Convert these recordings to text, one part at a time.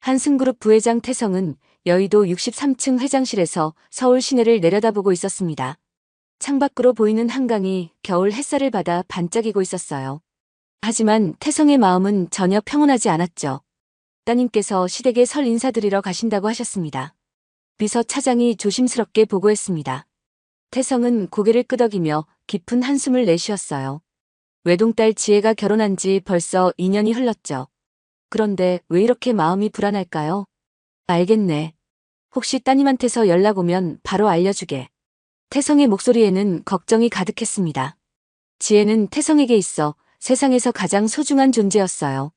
한승그룹 부회장 태성은 여의도 63층 회장실에서 서울 시내를 내려다보고 있었습니다. 창밖으로 보이는 한강이 겨울 햇살을 받아 반짝이고 있었어요. 하지만 태성의 마음은 전혀 평온하지 않았죠. 따님께서 시댁에 설 인사드리러 가신다고 하셨습니다. 비서 차장이 조심스럽게 보고했습니다. 태성은 고개를 끄덕이며 깊은 한숨을 내쉬었어요. 외동딸 지혜가 결혼한 지 벌써 2년이 흘렀죠. 그런데 왜 이렇게 마음이 불안할까요? 알겠네. 혹시 따님한테서 연락 오면 바로 알려주게. 태성의 목소리에는 걱정이 가득했습니다. 지혜는 태성에게 있어 세상에서 가장 소중한 존재였어요.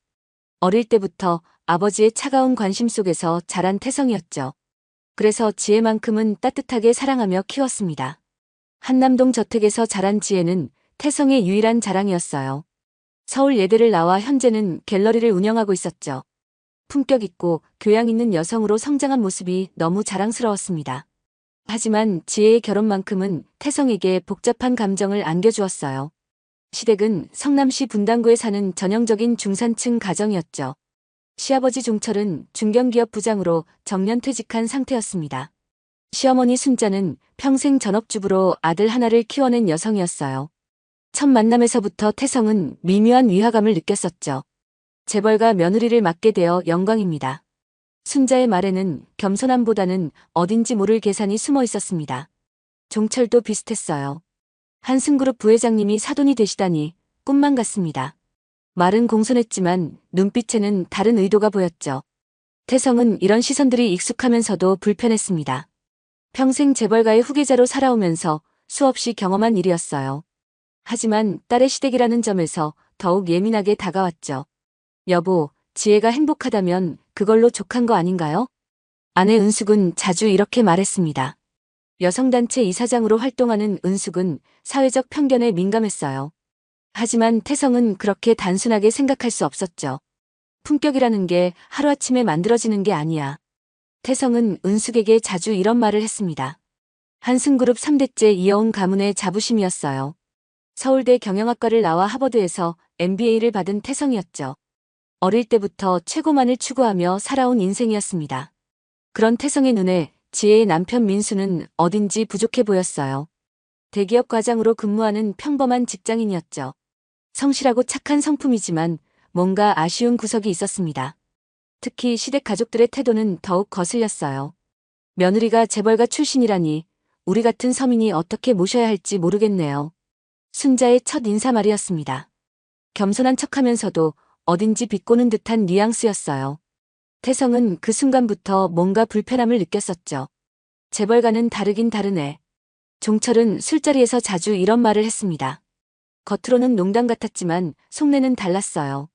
어릴 때부터 아버지의 차가운 관심 속에서 자란 태성이었죠. 그래서 지혜만큼은 따뜻하게 사랑하며 키웠습니다. 한남동 저택에서 자란 지혜는 태성의 유일한 자랑이었어요. 서울 예대를 나와 현재는 갤러리를 운영하고 있었죠. 품격 있고 교양 있는 여성으로 성장한 모습이 너무 자랑스러웠습니다. 하지만 지혜의 결혼만큼은 태성에게 복잡한 감정을 안겨주었어요. 시댁은 성남시 분당구에 사는 전형적인 중산층 가정이었죠. 시아버지 종철은 중견기업 부장으로 정년퇴직한 상태였습니다. 시어머니 순자는 평생 전업주부로 아들 하나를 키워낸 여성이었어요. 첫 만남에서부터 태성은 미묘한 위화감을 느꼈었죠. 재벌가 며느리를 맡게 되어 영광입니다. 순자의 말에는 겸손함보다는 어딘지 모를 계산이 숨어 있었습니다. 종철도 비슷했어요. 한승그룹 부회장님이 사돈이 되시다니 꿈만 같습니다. 말은 공손했지만 눈빛에는 다른 의도가 보였죠. 태성은 이런 시선들이 익숙하면서도 불편했습니다. 평생 재벌가의 후계자로 살아오면서 수없이 경험한 일이었어요. 하지만 딸의 시댁이라는 점에서 더욱 예민하게 다가왔죠. 여보, 지혜가 행복하다면 그걸로 족한 거 아닌가요? 아내 은숙은 자주 이렇게 말했습니다. 여성단체 이사장으로 활동하는 은숙은 사회적 편견에 민감했어요. 하지만 태성은 그렇게 단순하게 생각할 수 없었죠. 품격이라는 게 하루아침에 만들어지는 게 아니야. 태성은 은숙에게 자주 이런 말을 했습니다. 한승그룹 3대째 이어온 가문의 자부심이었어요. 서울대 경영학과를 나와 하버드에서 MBA를 받은 태성이었죠. 어릴 때부터 최고만을 추구하며 살아온 인생이었습니다. 그런 태성의 눈에 지혜의 남편 민수는 어딘지 부족해 보였어요. 대기업 과장으로 근무하는 평범한 직장인이었죠. 성실하고 착한 성품이지만 뭔가 아쉬운 구석이 있었습니다. 특히 시댁 가족들의 태도는 더욱 거슬렸어요. 며느리가 재벌가 출신이라니 우리 같은 서민이 어떻게 모셔야 할지 모르겠네요. 순자의 첫 인사말이었습니다. 겸손한 척하면서도 어딘지 비꼬는 듯한 뉘앙스였어요. 태성은 그 순간부터 뭔가 불편함을 느꼈었죠. 재벌가는 다르긴 다르네. 종철은 술자리에서 자주 이런 말을 했습니다. 겉으로는 농담 같았지만 속내는 달랐어요.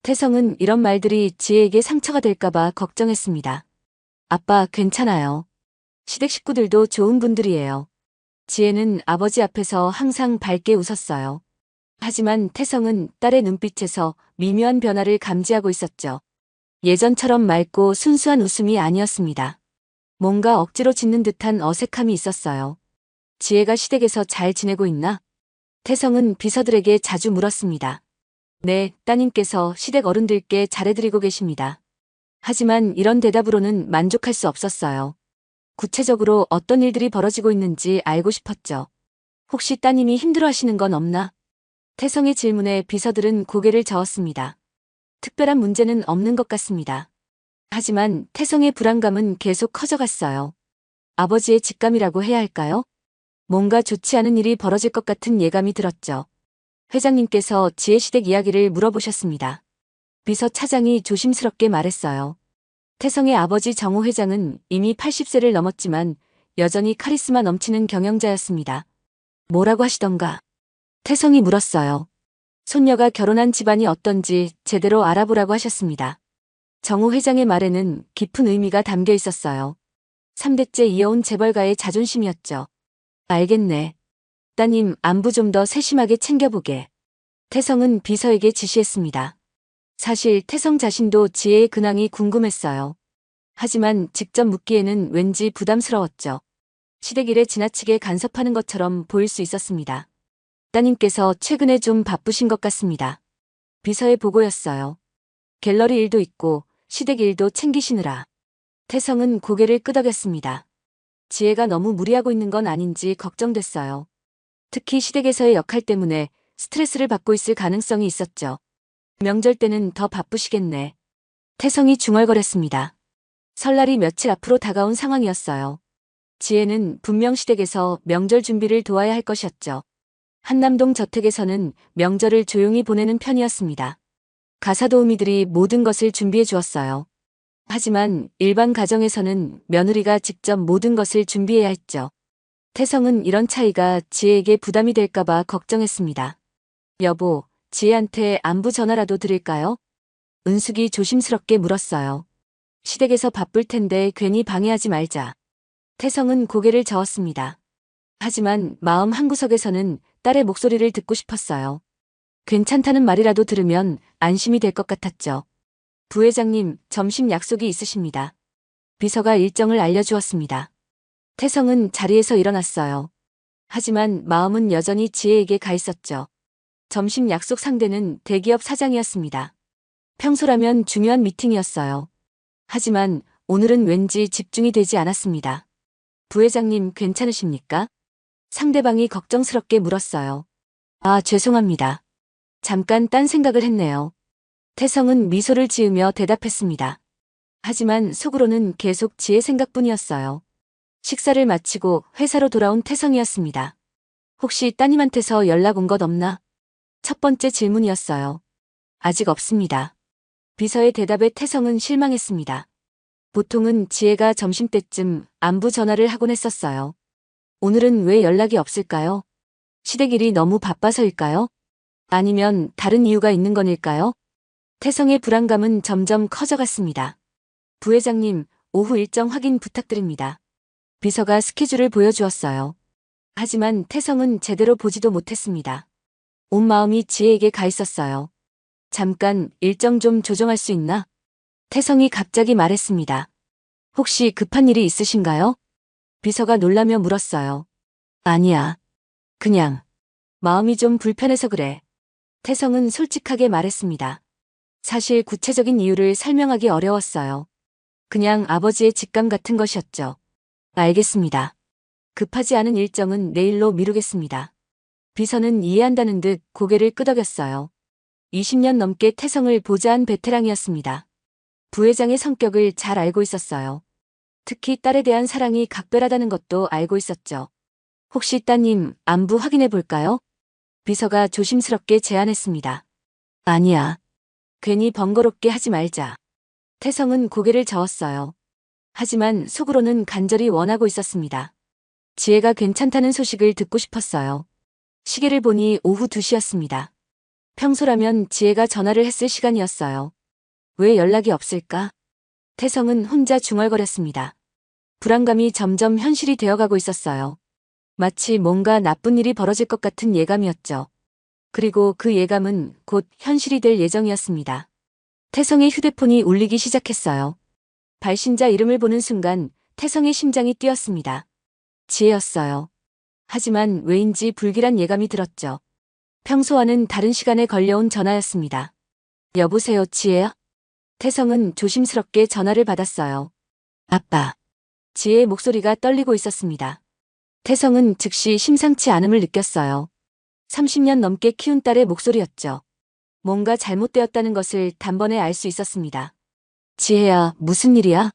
태성은 이런 말들이 지혜에게 상처가 될까봐 걱정했습니다. 아빠, 괜찮아요. 시댁 식구들도 좋은 분들이에요. 지혜는 아버지 앞에서 항상 밝게 웃었어요. 하지만 태성은 딸의 눈빛에서 미묘한 변화를 감지하고 있었죠. 예전처럼 맑고 순수한 웃음이 아니었습니다. 뭔가 억지로 짓는 듯한 어색함이 있었어요. 지혜가 시댁에서 잘 지내고 있나? 태성은 비서들에게 자주 물었습니다. 네, 따님께서 시댁 어른들께 잘해드리고 계십니다. 하지만 이런 대답으로는 만족할 수 없었어요. 구체적으로 어떤 일들이 벌어지고 있는지 알고 싶었죠. 혹시 따님이 힘들어하시는 건 없나? 태성의 질문에 비서들은 고개를 저었습니다. 특별한 문제는 없는 것 같습니다. 하지만 태성의 불안감은 계속 커져갔어요. 아버지의 직감이라고 해야 할까요? 뭔가 좋지 않은 일이 벌어질 것 같은 예감이 들었죠. 회장님께서 지혜 시댁 이야기를 물어보셨습니다. 비서 차장이 조심스럽게 말했어요. 태성의 아버지 정호 회장은 이미 80세를 넘었지만 여전히 카리스마 넘치는 경영자였습니다. 뭐라고 하시던가? 태성이 물었어요. 손녀가 결혼한 집안이 어떤지 제대로 알아보라고 하셨습니다. 정호 회장의 말에는 깊은 의미가 담겨 있었어요. 3대째 이어온 재벌가의 자존심이었죠. 알겠네. 따님 안부 좀 더 세심하게 챙겨보게. 태성은 비서에게 지시했습니다. 사실 태성 자신도 지혜의 근황이 궁금했어요. 하지만 직접 묻기에는 왠지 부담스러웠죠. 시댁 일에 지나치게 간섭하는 것처럼 보일 수 있었습니다. 따님께서 최근에 좀 바쁘신 것 같습니다. 비서의 보고였어요. 갤러리 일도 있고 시댁 일도 챙기시느라. 태성은 고개를 끄덕였습니다. 지혜가 너무 무리하고 있는 건 아닌지 걱정됐어요. 특히 시댁에서의 역할 때문에 스트레스를 받고 있을 가능성이 있었죠. 명절 때는 더 바쁘시겠네. 태성이 중얼거렸습니다. 설날이 며칠 앞으로 다가온 상황이었어요. 지혜는 분명 시댁에서 명절 준비를 도와야 할 것이었죠. 한남동 저택에서는 명절을 조용히 보내는 편이었습니다. 가사도우미들이 모든 것을 준비해 주었어요. 하지만 일반 가정에서는 며느리가 직접 모든 것을 준비해야 했죠. 태성은 이런 차이가 지혜에게 부담이 될까봐 걱정했습니다. 여보, 지혜한테 안부 전화라도 드릴까요? 은숙이 조심스럽게 물었어요. 시댁에서 바쁠 텐데 괜히 방해하지 말자. 태성은 고개를 저었습니다. 하지만 마음 한구석에서는 딸의 목소리를 듣고 싶었어요. 괜찮다는 말이라도 들으면 안심이 될 것 같았죠. 부회장님, 점심 약속이 있으십니다. 비서가 일정을 알려주었습니다. 태성은 자리에서 일어났어요. 하지만 마음은 여전히 지혜에게 가 있었죠. 점심 약속 상대는 대기업 사장이었습니다. 평소라면 중요한 미팅이었어요. 하지만 오늘은 왠지 집중이 되지 않았습니다. 부회장님 괜찮으십니까? 상대방이 걱정스럽게 물었어요. 아, 죄송합니다. 잠깐 딴 생각을 했네요. 태성은 미소를 지으며 대답했습니다. 하지만 속으로는 계속 지혜 생각뿐이었어요. 식사를 마치고 회사로 돌아온 태성이었습니다. 혹시 따님한테서 연락 온 것 없나? 첫 번째 질문이었어요. 아직 없습니다. 비서의 대답에 태성은 실망했습니다. 보통은 지혜가 점심때쯤 안부 전화를 하곤 했었어요. 오늘은 왜 연락이 없을까요? 시댁 일이 너무 바빠서일까요? 아니면 다른 이유가 있는 건일까요? 태성의 불안감은 점점 커져갔습니다. 부회장님, 오후 일정 확인 부탁드립니다. 비서가 스케줄을 보여주었어요. 하지만 태성은 제대로 보지도 못했습니다. 온 마음이 지혜에게 가 있었어요. 잠깐 일정 좀 조정할 수 있나? 태성이 갑자기 말했습니다. 혹시 급한 일이 있으신가요? 비서가 놀라며 물었어요. 아니야. 그냥 마음이 좀 불편해서 그래. 태성은 솔직하게 말했습니다. 사실 구체적인 이유를 설명하기 어려웠어요. 그냥 아버지의 직감 같은 것이었죠. 알겠습니다. 급하지 않은 일정은 내일로 미루겠습니다. 비서는 이해한다는 듯 고개를 끄덕였어요. 20년 넘게 태성을 보좌한 베테랑이었습니다. 부회장의 성격을 잘 알고 있었어요. 특히 딸에 대한 사랑이 각별하다는 것도 알고 있었죠. 혹시 따님 안부 확인해 볼까요? 비서가 조심스럽게 제안했습니다. 아니야. 괜히 번거롭게 하지 말자. 태성은 고개를 저었어요. 하지만 속으로는 간절히 원하고 있었습니다. 지혜가 괜찮다는 소식을 듣고 싶었어요. 시계를 보니 오후 2시였습니다. 평소라면 지혜가 전화를 했을 시간이었어요. 왜 연락이 없을까? 태성은 혼자 중얼거렸습니다. 불안감이 점점 현실이 되어가고 있었어요. 마치 뭔가 나쁜 일이 벌어질 것 같은 예감이었죠. 그리고 그 예감은 곧 현실이 될 예정이었습니다. 태성의 휴대폰이 울리기 시작했어요. 발신자 이름을 보는 순간 태성의 심장이 뛰었습니다. 지혜였어요. 하지만 왜인지 불길한 예감이 들었죠. 평소와는 다른 시간에 걸려온 전화였습니다. 여보세요, 지혜야? 태성은 조심스럽게 전화를 받았어요. 아빠. 지혜의 목소리가 떨리고 있었습니다. 태성은 즉시 심상치 않음을 느꼈어요. 30년 넘게 키운 딸의 목소리였죠. 뭔가 잘못되었다는 것을 단번에 알 수 있었습니다. 지혜야, 무슨 일이야?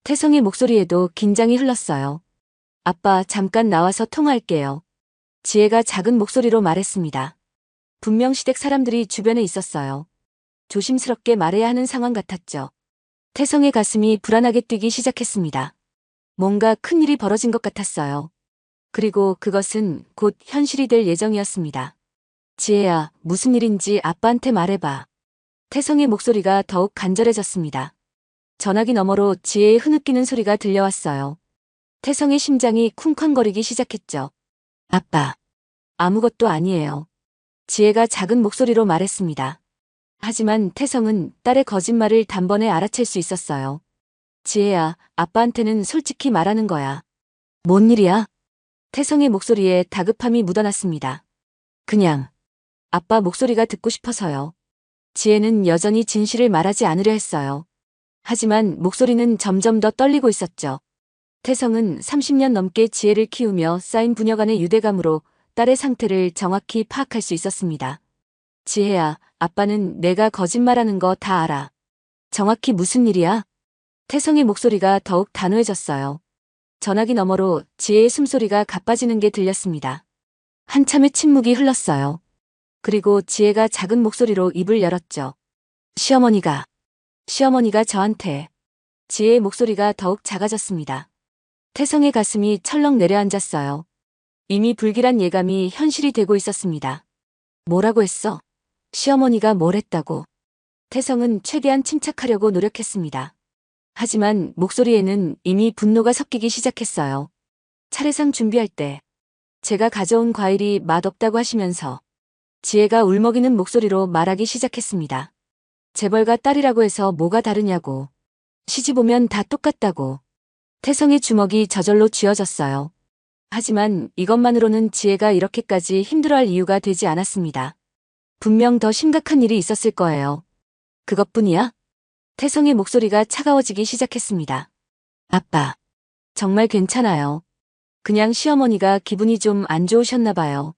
태성의 목소리에도 긴장이 흘렀어요. 아빠, 잠깐 나와서 통화할게요. 지혜가 작은 목소리로 말했습니다. 분명 시댁 사람들이 주변에 있었어요. 조심스럽게 말해야 하는 상황 같았죠. 태성의 가슴이 불안하게 뛰기 시작했습니다. 뭔가 큰일이 벌어진 것 같았어요. 그리고 그것은 곧 현실이 될 예정이었습니다. 지혜야, 무슨 일인지 아빠한테 말해봐. 태성의 목소리가 더욱 간절해졌습니다. 전화기 너머로 지혜의 흐느끼는 소리가 들려왔어요. 태성의 심장이 쿵쾅거리기 시작했죠. 아빠. 아무것도 아니에요. 지혜가 작은 목소리로 말했습니다. 하지만 태성은 딸의 거짓말을 단번에 알아챌 수 있었어요. 지혜야, 아빠한테는 솔직히 말하는 거야. 뭔 일이야? 태성의 목소리에 다급함이 묻어났습니다. 그냥 아빠 목소리가 듣고 싶어서요. 지혜는 여전히 진실을 말하지 않으려 했어요. 하지만 목소리는 점점 더 떨리고 있었죠. 태성은 30년 넘게 지혜를 키우며 쌓인 부녀간의 유대감으로 딸의 상태를 정확히 파악할 수 있었습니다. 지혜야, 아빠는 내가 거짓말하는 거 다 알아. 정확히 무슨 일이야? 태성의 목소리가 더욱 단호해졌어요. 전화기 너머로 지혜의 숨소리가 가빠지는 게 들렸습니다. 한참의 침묵이 흘렀어요. 그리고 지혜가 작은 목소리로 입을 열었죠. 시어머니가 저한테. 지혜의 목소리가 더욱 작아졌습니다. 태성의 가슴이 철렁 내려앉았어요. 이미 불길한 예감이 현실이 되고 있었습니다. 뭐라고 했어? 시어머니가 뭘 했다고? 태성은 최대한 침착하려고 노력했습니다. 하지만 목소리에는 이미 분노가 섞이기 시작했어요. 차례상 준비할 때 제가 가져온 과일이 맛없다고 하시면서 지혜가 울먹이는 목소리로 말하기 시작했습니다. 재벌가 딸이라고 해서 뭐가 다르냐고. 시집 오면 다 똑같다고. 태성의 주먹이 저절로 쥐어졌어요. 하지만 이것만으로는 지혜가 이렇게까지 힘들어할 이유가 되지 않았습니다. 분명 더 심각한 일이 있었을 거예요. 그것뿐이야? 태성의 목소리가 차가워지기 시작했습니다. 아빠, 정말 괜찮아요. 그냥 시어머니가 기분이 좀 안 좋으셨나 봐요.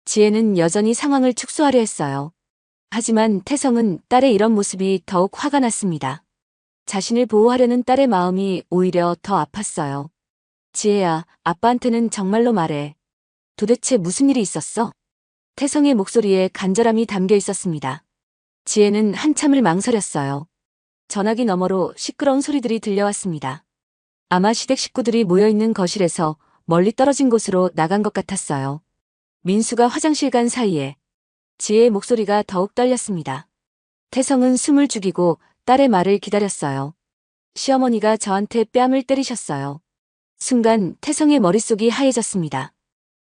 지혜는 여전히 상황을 축소하려 했어요. 하지만 태성은 딸의 이런 모습이 더욱 화가 났습니다. 자신을 보호하려는 딸의 마음이 오히려 더 아팠어요. 지혜야, 아빠한테는 정말로 말해. 도대체 무슨 일이 있었어? 태성의 목소리에 간절함이 담겨 있었습니다. 지혜는 한참을 망설였어요. 전화기 너머로 시끄러운 소리들이 들려왔습니다. 아마 시댁 식구들이 모여있는 거실에서 멀리 떨어진 곳으로 나간 것 같았어요. 민수가 화장실 간 사이에 지혜의 목소리가 더욱 떨렸습니다. 태성은 숨을 죽이고 딸의 말을 기다렸어요. 시어머니가 저한테 뺨을 때리셨어요. 순간 태성의 머릿속이 하얘졌습니다.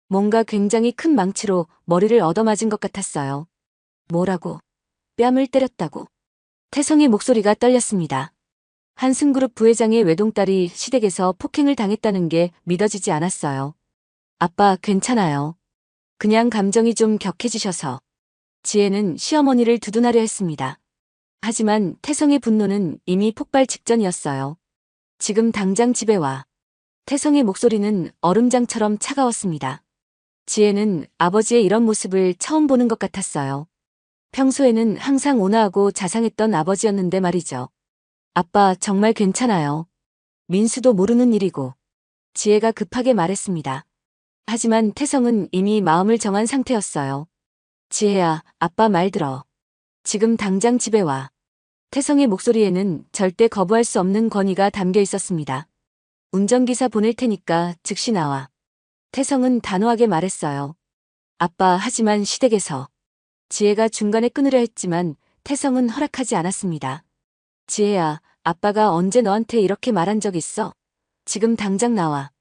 뭔가 굉장히 큰 망치로 머리를 얻어맞은 것 같았어요. 뭐라고? 뺨을 때렸다고. 태성의 목소리가 떨렸습니다. 한승그룹 부회장의 외동딸이 시댁에서 폭행을 당했다는 게 믿어지지 않았어요. 아빠, 괜찮아요. 그냥 감정이 좀 격해지셔서. 지혜는 시어머니를 두둔하려 했습니다. 하지만 태성의 분노는 이미 폭발 직전이었어요. 지금 당장 집에 와. 태성의 목소리는 얼음장처럼 차가웠습니다. 지혜는 아버지의 이런 모습을 처음 보는 것 같았어요. 평소에는 항상 온화하고 자상했던 아버지였는데 말이죠. 아빠, 정말 괜찮아요. 민수도 모르는 일이고. 지혜가 급하게 말했습니다. 하지만 태성은 이미 마음을 정한 상태였어요. 지혜야, 아빠 말 들어. 지금 당장 집에 와. 태성의 목소리에는 절대 거부할 수 없는 권위가 담겨 있었습니다. 운전기사 보낼 테니까 즉시 나와. 태성은 단호하게 말했어요. 아빠, 하지만 시댁에서. 지혜가 중간에 끊으려 했지만 태성은 허락하지 않았습니다. 지혜야, 아빠가 언제 너한테 이렇게 말한 적 있어? 지금 당장 나와.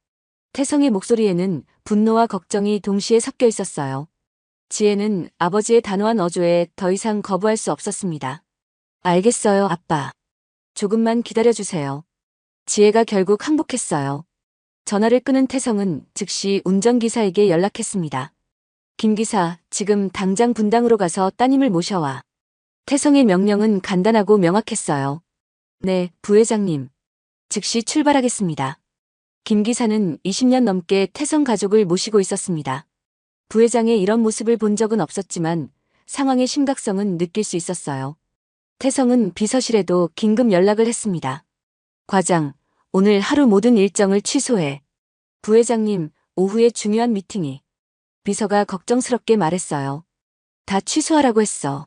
태성의 목소리에는 분노와 걱정이 동시에 섞여 있었어요. 지혜는 아버지의 단호한 어조에 더 이상 거부할 수 없었습니다. 알겠어요, 아빠. 조금만 기다려주세요. 지혜가 결국 항복했어요. 전화를 끊은 태성은 즉시 운전기사에게 연락했습니다. 김 기사, 지금 당장 분당으로 가서 따님을 모셔와. 태성의 명령은 간단하고 명확했어요. 네, 부회장님. 즉시 출발하겠습니다. 김 기사는 20년 넘게 태성 가족을 모시고 있었습니다. 부회장의 이런 모습을 본 적은 없었지만 상황의 심각성은 느낄 수 있었어요. 태성은 비서실에도 긴급 연락을 했습니다. 과장, 오늘 하루 모든 일정을 취소해. 부회장님, 오후에 중요한 미팅이. 비서가 걱정스럽게 말했어요. 다 취소하라고 했어.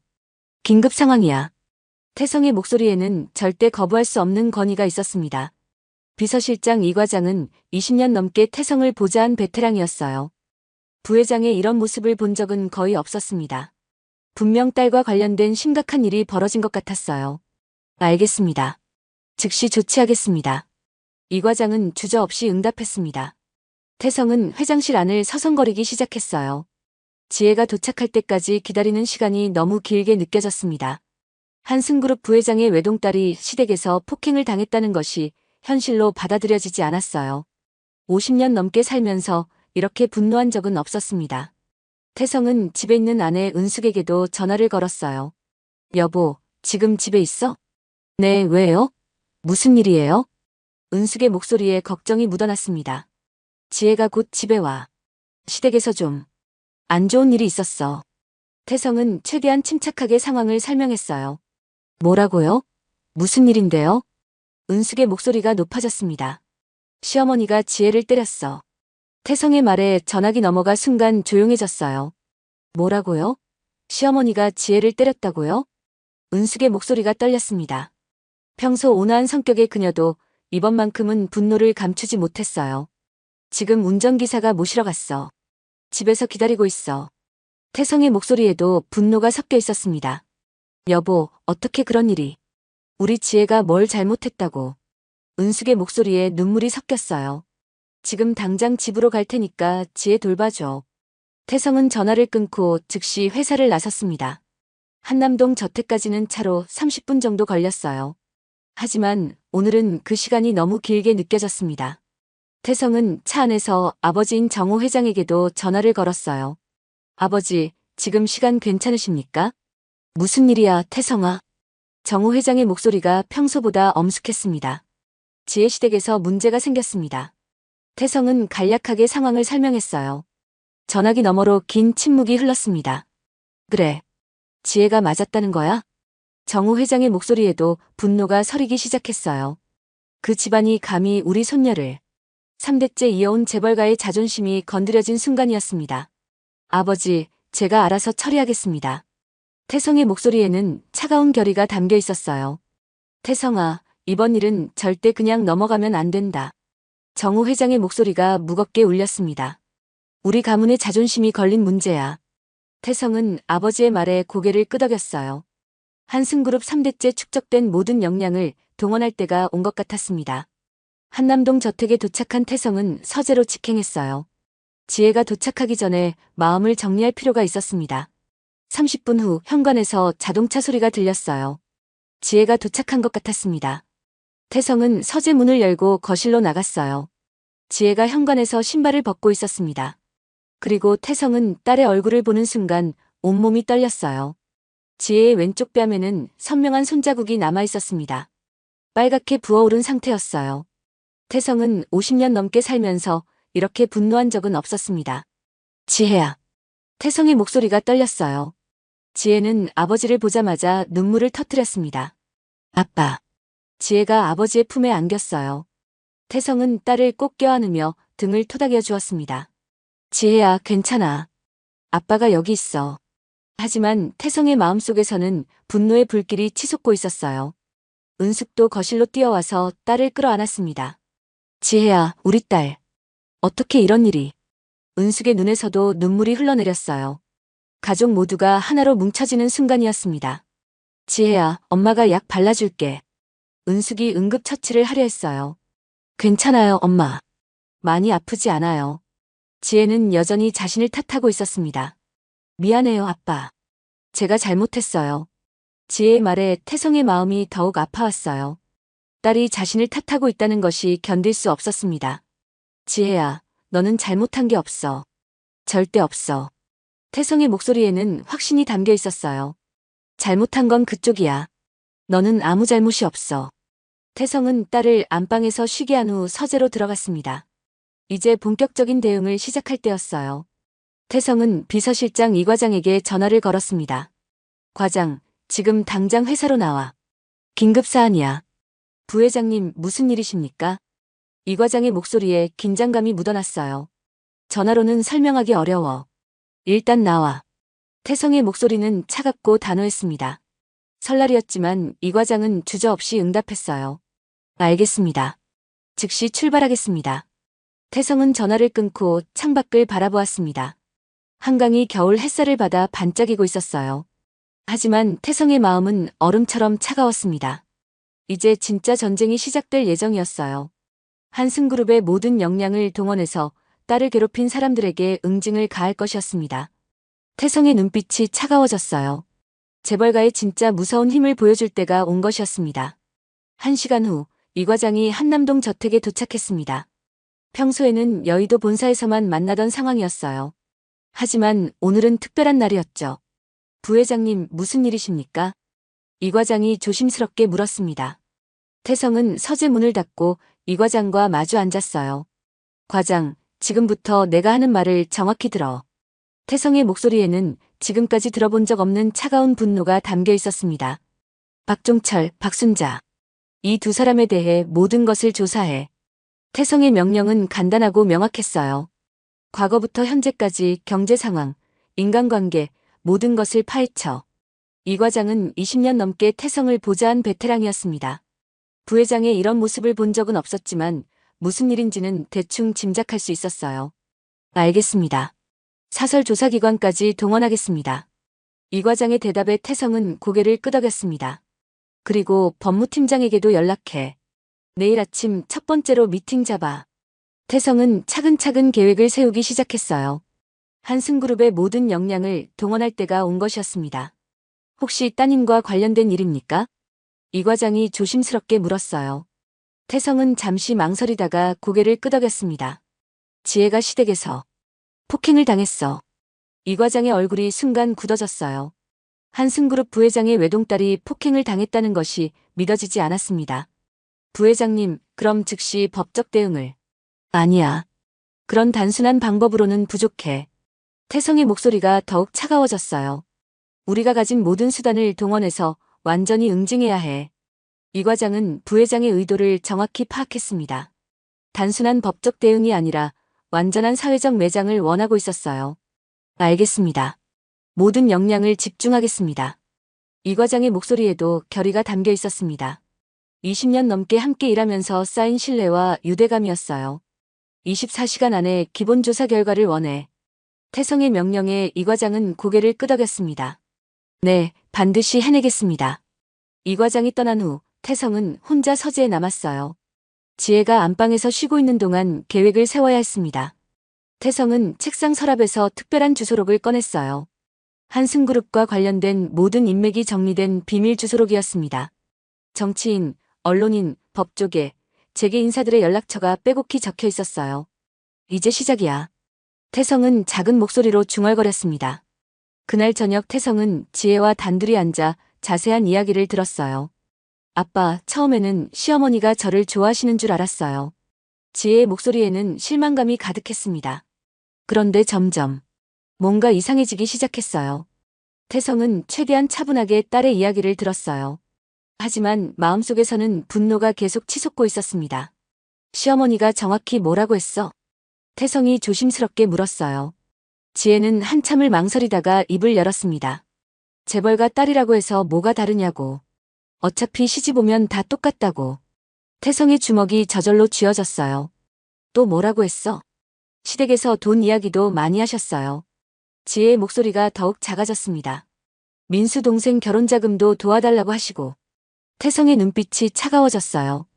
긴급 상황이야. 태성의 목소리에는 절대 거부할 수 없는 권위가 있었습니다. 비서실장 이 과장은 20년 넘게 태성을 보좌한 베테랑이었어요. 부회장의 이런 모습을 본 적은 거의 없었습니다. 분명 딸과 관련된 심각한 일이 벌어진 것 같았어요. 알겠습니다. 즉시 조치하겠습니다. 이 과장은 주저없이 응답했습니다. 태성은 회장실 안을 서성거리기 시작했어요. 지혜가 도착할 때까지 기다리는 시간이 너무 길게 느껴졌습니다. 한승그룹 부회장의 외동딸이 시댁에서 폭행을 당했다는 것이 현실로 받아들여지지 않았어요. 50년 넘게 살면서 이렇게 분노한 적은 없었습니다. 태성은 집에 있는 아내 은숙에게도 전화를 걸었어요. 여보, 지금 집에 있어? 네, 왜요? 무슨 일이에요? 은숙의 목소리에 걱정이 묻어났습니다. 지혜가 곧 집에 와. 시댁에서 좀 안 좋은 일이 있었어. 태성은 최대한 침착하게 상황을 설명했어요. 뭐라고요? 무슨 일인데요? 은숙의 목소리가 높아졌습니다. 시어머니가 지혜를 때렸어. 태성의 말에 전화기 넘어가 순간 조용해졌어요. 뭐라고요? 시어머니가 지혜를 때렸다고요? 은숙의 목소리가 떨렸습니다. 평소 온화한 성격의 그녀도 이번만큼은 분노를 감추지 못했어요. 지금 운전기사가 모시러 갔어. 집에서 기다리고 있어. 태성의 목소리에도 분노가 섞여 있었습니다. 여보, 어떻게 그런 일이? 우리 지혜가 뭘 잘못했다고. 은숙의 목소리에 눈물이 섞였어요. 지금 당장 집으로 갈 테니까 지혜 돌봐줘. 태성은 전화를 끊고 즉시 회사를 나섰습니다. 한남동 저택까지는 차로 30분 정도 걸렸어요. 하지만 오늘은 그 시간이 너무 길게 느껴졌습니다. 태성은 차 안에서 아버지인 정호 회장에게도 전화를 걸었어요. 아버지, 지금 시간 괜찮으십니까? 무슨 일이야, 태성아? 정호 회장의 목소리가 평소보다 엄숙했습니다. 지혜 시댁에서 문제가 생겼습니다. 태성은 간략하게 상황을 설명했어요. 전화기 너머로 긴 침묵이 흘렀습니다. 그래. 지혜가 맞았다는 거야? 정호 회장의 목소리에도 분노가 서리기 시작했어요. 그 집안이 감히 우리 손녀를 3대째 이어온 재벌가의 자존심이 건드려진 순간이었습니다. 아버지, 제가 알아서 처리하겠습니다. 태성의 목소리에는 차가운 결의가 담겨 있었어요. 태성아, 이번 일은 절대 그냥 넘어가면 안 된다. 정호 회장의 목소리가 무겁게 울렸습니다. 우리 가문의 자존심이 걸린 문제야. 태성은 아버지의 말에 고개를 끄덕였어요. 한승그룹 3대째 축적된 모든 역량을 동원할 때가 온 것 같았습니다. 한남동 저택에 도착한 태성은 서재로 직행했어요. 지혜가 도착하기 전에 마음을 정리할 필요가 있었습니다. 30분 후 현관에서 자동차 소리가 들렸어요. 지혜가 도착한 것 같았습니다. 태성은 서재 문을 열고 거실로 나갔어요. 지혜가 현관에서 신발을 벗고 있었습니다. 그리고 태성은 딸의 얼굴을 보는 순간 온몸이 떨렸어요. 지혜의 왼쪽 뺨에는 선명한 손자국이 남아 있었습니다. 빨갛게 부어오른 상태였어요. 태성은 50년 넘게 살면서 이렇게 분노한 적은 없었습니다. 지혜야. 태성의 목소리가 떨렸어요. 지혜는 아버지를 보자마자 눈물을 터뜨렸습니다. 아빠. 지혜가 아버지의 품에 안겼어요. 태성은 딸을 꼭 껴안으며 등을 토닥여 주었습니다. 지혜야, 괜찮아. 아빠가 여기 있어. 하지만 태성의 마음속에서는 분노의 불길이 치솟고 있었어요. 은숙도 거실로 뛰어와서 딸을 끌어안았습니다. 지혜야, 우리 딸. 어떻게 이런 일이. 은숙의 눈에서도 눈물이 흘러내렸어요. 가족 모두가 하나로 뭉쳐지는 순간이었습니다. 지혜야, 엄마가 약 발라줄게. 은숙이 응급처치를 하려 했어요. 괜찮아요, 엄마. 많이 아프지 않아요. 지혜는 여전히 자신을 탓하고 있었습니다. 미안해요, 아빠. 제가 잘못했어요. 지혜의 말에 태성의 마음이 더욱 아파왔어요. 딸이 자신을 탓하고 있다는 것이 견딜 수 없었습니다. 지혜야, 너는 잘못한 게 없어. 절대 없어. 태성의 목소리에는 확신이 담겨 있었어요. 잘못한 건 그쪽이야. 너는 아무 잘못이 없어. 태성은 딸을 안방에서 쉬게 한 후 서재로 들어갔습니다. 이제 본격적인 대응을 시작할 때였어요. 태성은 비서실장 이 과장에게 전화를 걸었습니다. 과장, 지금 당장 회사로 나와. 긴급 사안이야. 부회장님, 무슨 일이십니까? 이 과장의 목소리에 긴장감이 묻어났어요. 전화로는 설명하기 어려워. 일단 나와. 태성의 목소리는 차갑고 단호했습니다. 설날이었지만 이 과장은 주저없이 응답했어요. 알겠습니다. 즉시 출발하겠습니다. 태성은 전화를 끊고 창밖을 바라보았습니다. 한강이 겨울 햇살을 받아 반짝이고 있었어요. 하지만 태성의 마음은 얼음처럼 차가웠습니다. 이제 진짜 전쟁이 시작될 예정이었어요. 한승그룹의 모든 역량을 동원해서 딸을 괴롭힌 사람들에게 응징을 가할 것이었습니다. 태성의 눈빛이 차가워졌어요. 재벌가의 진짜 무서운 힘을 보여줄 때가 온 것이었습니다. 1시간 후, 이 과장이 한남동 저택에 도착했습니다. 평소에는 여의도 본사에서만 만나던 상황이었어요. 하지만 오늘은 특별한 날이었죠. 부회장님, 무슨 일이십니까? 이 과장이 조심스럽게 물었습니다. 태성은 서재 문을 닫고 이 과장과 마주 앉았어요. 과장, 지금부터 내가 하는 말을 정확히 들어. 태성의 목소리에는 지금까지 들어본 적 없는 차가운 분노가 담겨 있었습니다. 박종철, 박순자. 이 두 사람에 대해 모든 것을 조사해. 태성의 명령은 간단하고 명확했어요. 과거부터 현재까지 경제 상황, 인간관계, 모든 것을 파헤쳐. 이 과장은 20년 넘게 태성을 보좌한 베테랑이었습니다. 부회장의 이런 모습을 본 적은 없었지만 무슨 일인지는 대충 짐작할 수 있었어요. 알겠습니다. 사설 조사기관까지 동원하겠습니다. 이 과장의 대답에 태성은 고개를 끄덕였습니다. 그리고 법무팀장에게도 연락해. 내일 아침 첫 번째로 미팅 잡아. 태성은 차근차근 계획을 세우기 시작했어요. 한승그룹의 모든 역량을 동원할 때가 온 것이었습니다. 혹시 따님과 관련된 일입니까? 이 과장이 조심스럽게 물었어요. 태성은 잠시 망설이다가 고개를 끄덕였습니다. 지혜가 시댁에서 폭행을 당했어. 이 과장의 얼굴이 순간 굳어졌어요. 한승그룹 부회장의 외동딸이 폭행을 당했다는 것이 믿어지지 않았습니다. 부회장님, 그럼 즉시 법적 대응을. 아니야. 그런 단순한 방법으로는 부족해. 태성의 목소리가 더욱 차가워졌어요. 우리가 가진 모든 수단을 동원해서 완전히 응징해야 해. 이 과장은 부회장의 의도를 정확히 파악했습니다. 단순한 법적 대응이 아니라 완전한 사회적 매장을 원하고 있었어요. 알겠습니다. 모든 역량을 집중하겠습니다. 이 과장의 목소리에도 결의가 담겨 있었습니다. 20년 넘게 함께 일하면서 쌓인 신뢰와 유대감이었어요. 24시간 안에 기본 조사 결과를 원해. 태성의 명령에 이 과장은 고개를 끄덕였습니다. 네, 반드시 해내겠습니다. 이 과장이 떠난 후 태성은 혼자 서재에 남았어요. 지혜가 안방에서 쉬고 있는 동안 계획을 세워야 했습니다. 태성은 책상 서랍에서 특별한 주소록을 꺼냈어요. 한승그룹과 관련된 모든 인맥이 정리된 비밀 주소록이었습니다. 정치인, 언론인, 법조계, 재계 인사들의 연락처가 빼곡히 적혀 있었어요. 이제 시작이야. 태성은 작은 목소리로 중얼거렸습니다. 그날 저녁 태성은 지혜와 단둘이 앉아 자세한 이야기를 들었어요. 아빠, 처음에는 시어머니가 저를 좋아하시는 줄 알았어요. 지혜의 목소리에는 실망감이 가득했습니다. 그런데 점점 뭔가 이상해지기 시작했어요. 태성은 최대한 차분하게 딸의 이야기를 들었어요. 하지만 마음속에서는 분노가 계속 치솟고 있었습니다. 시어머니가 정확히 뭐라고 했어? 태성이 조심스럽게 물었어요. 지혜는 한참을 망설이다가 입을 열었습니다. 재벌가 딸이라고 해서 뭐가 다르냐고. 어차피 시집 오면 다 똑같다고. 태성의 주먹이 저절로 쥐어졌어요. 또 뭐라고 했어? 시댁에서 돈 이야기도 많이 하셨어요. 지혜의 목소리가 더욱 작아졌습니다. 민수 동생 결혼 자금도 도와달라고 하시고. 태성의 눈빛이 차가워졌어요.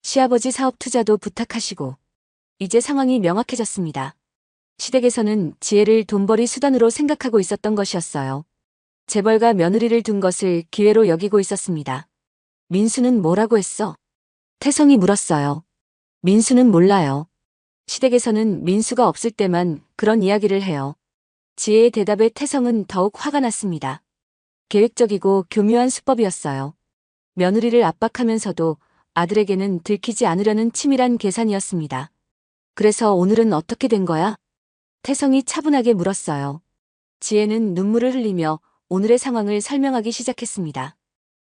시아버지 사업 투자도 부탁하시고. 이제 상황이 명확해졌습니다. 시댁에서는 지혜를 돈벌이 수단으로 생각하고 있었던 것이었어요. 재벌가 며느리를 둔 것을 기회로 여기고 있었습니다. 민수는 뭐라고 했어? 태성이 물었어요. 민수는 몰라요. 시댁에서는 민수가 없을 때만 그런 이야기를 해요. 지혜의 대답에 태성은 더욱 화가 났습니다. 계획적이고 교묘한 수법이었어요. 며느리를 압박하면서도 아들에게는 들키지 않으려는 치밀한 계산이었습니다. 그래서 오늘은 어떻게 된 거야? 태성이 차분하게 물었어요. 지혜는 눈물을 흘리며 오늘의 상황을 설명하기 시작했습니다.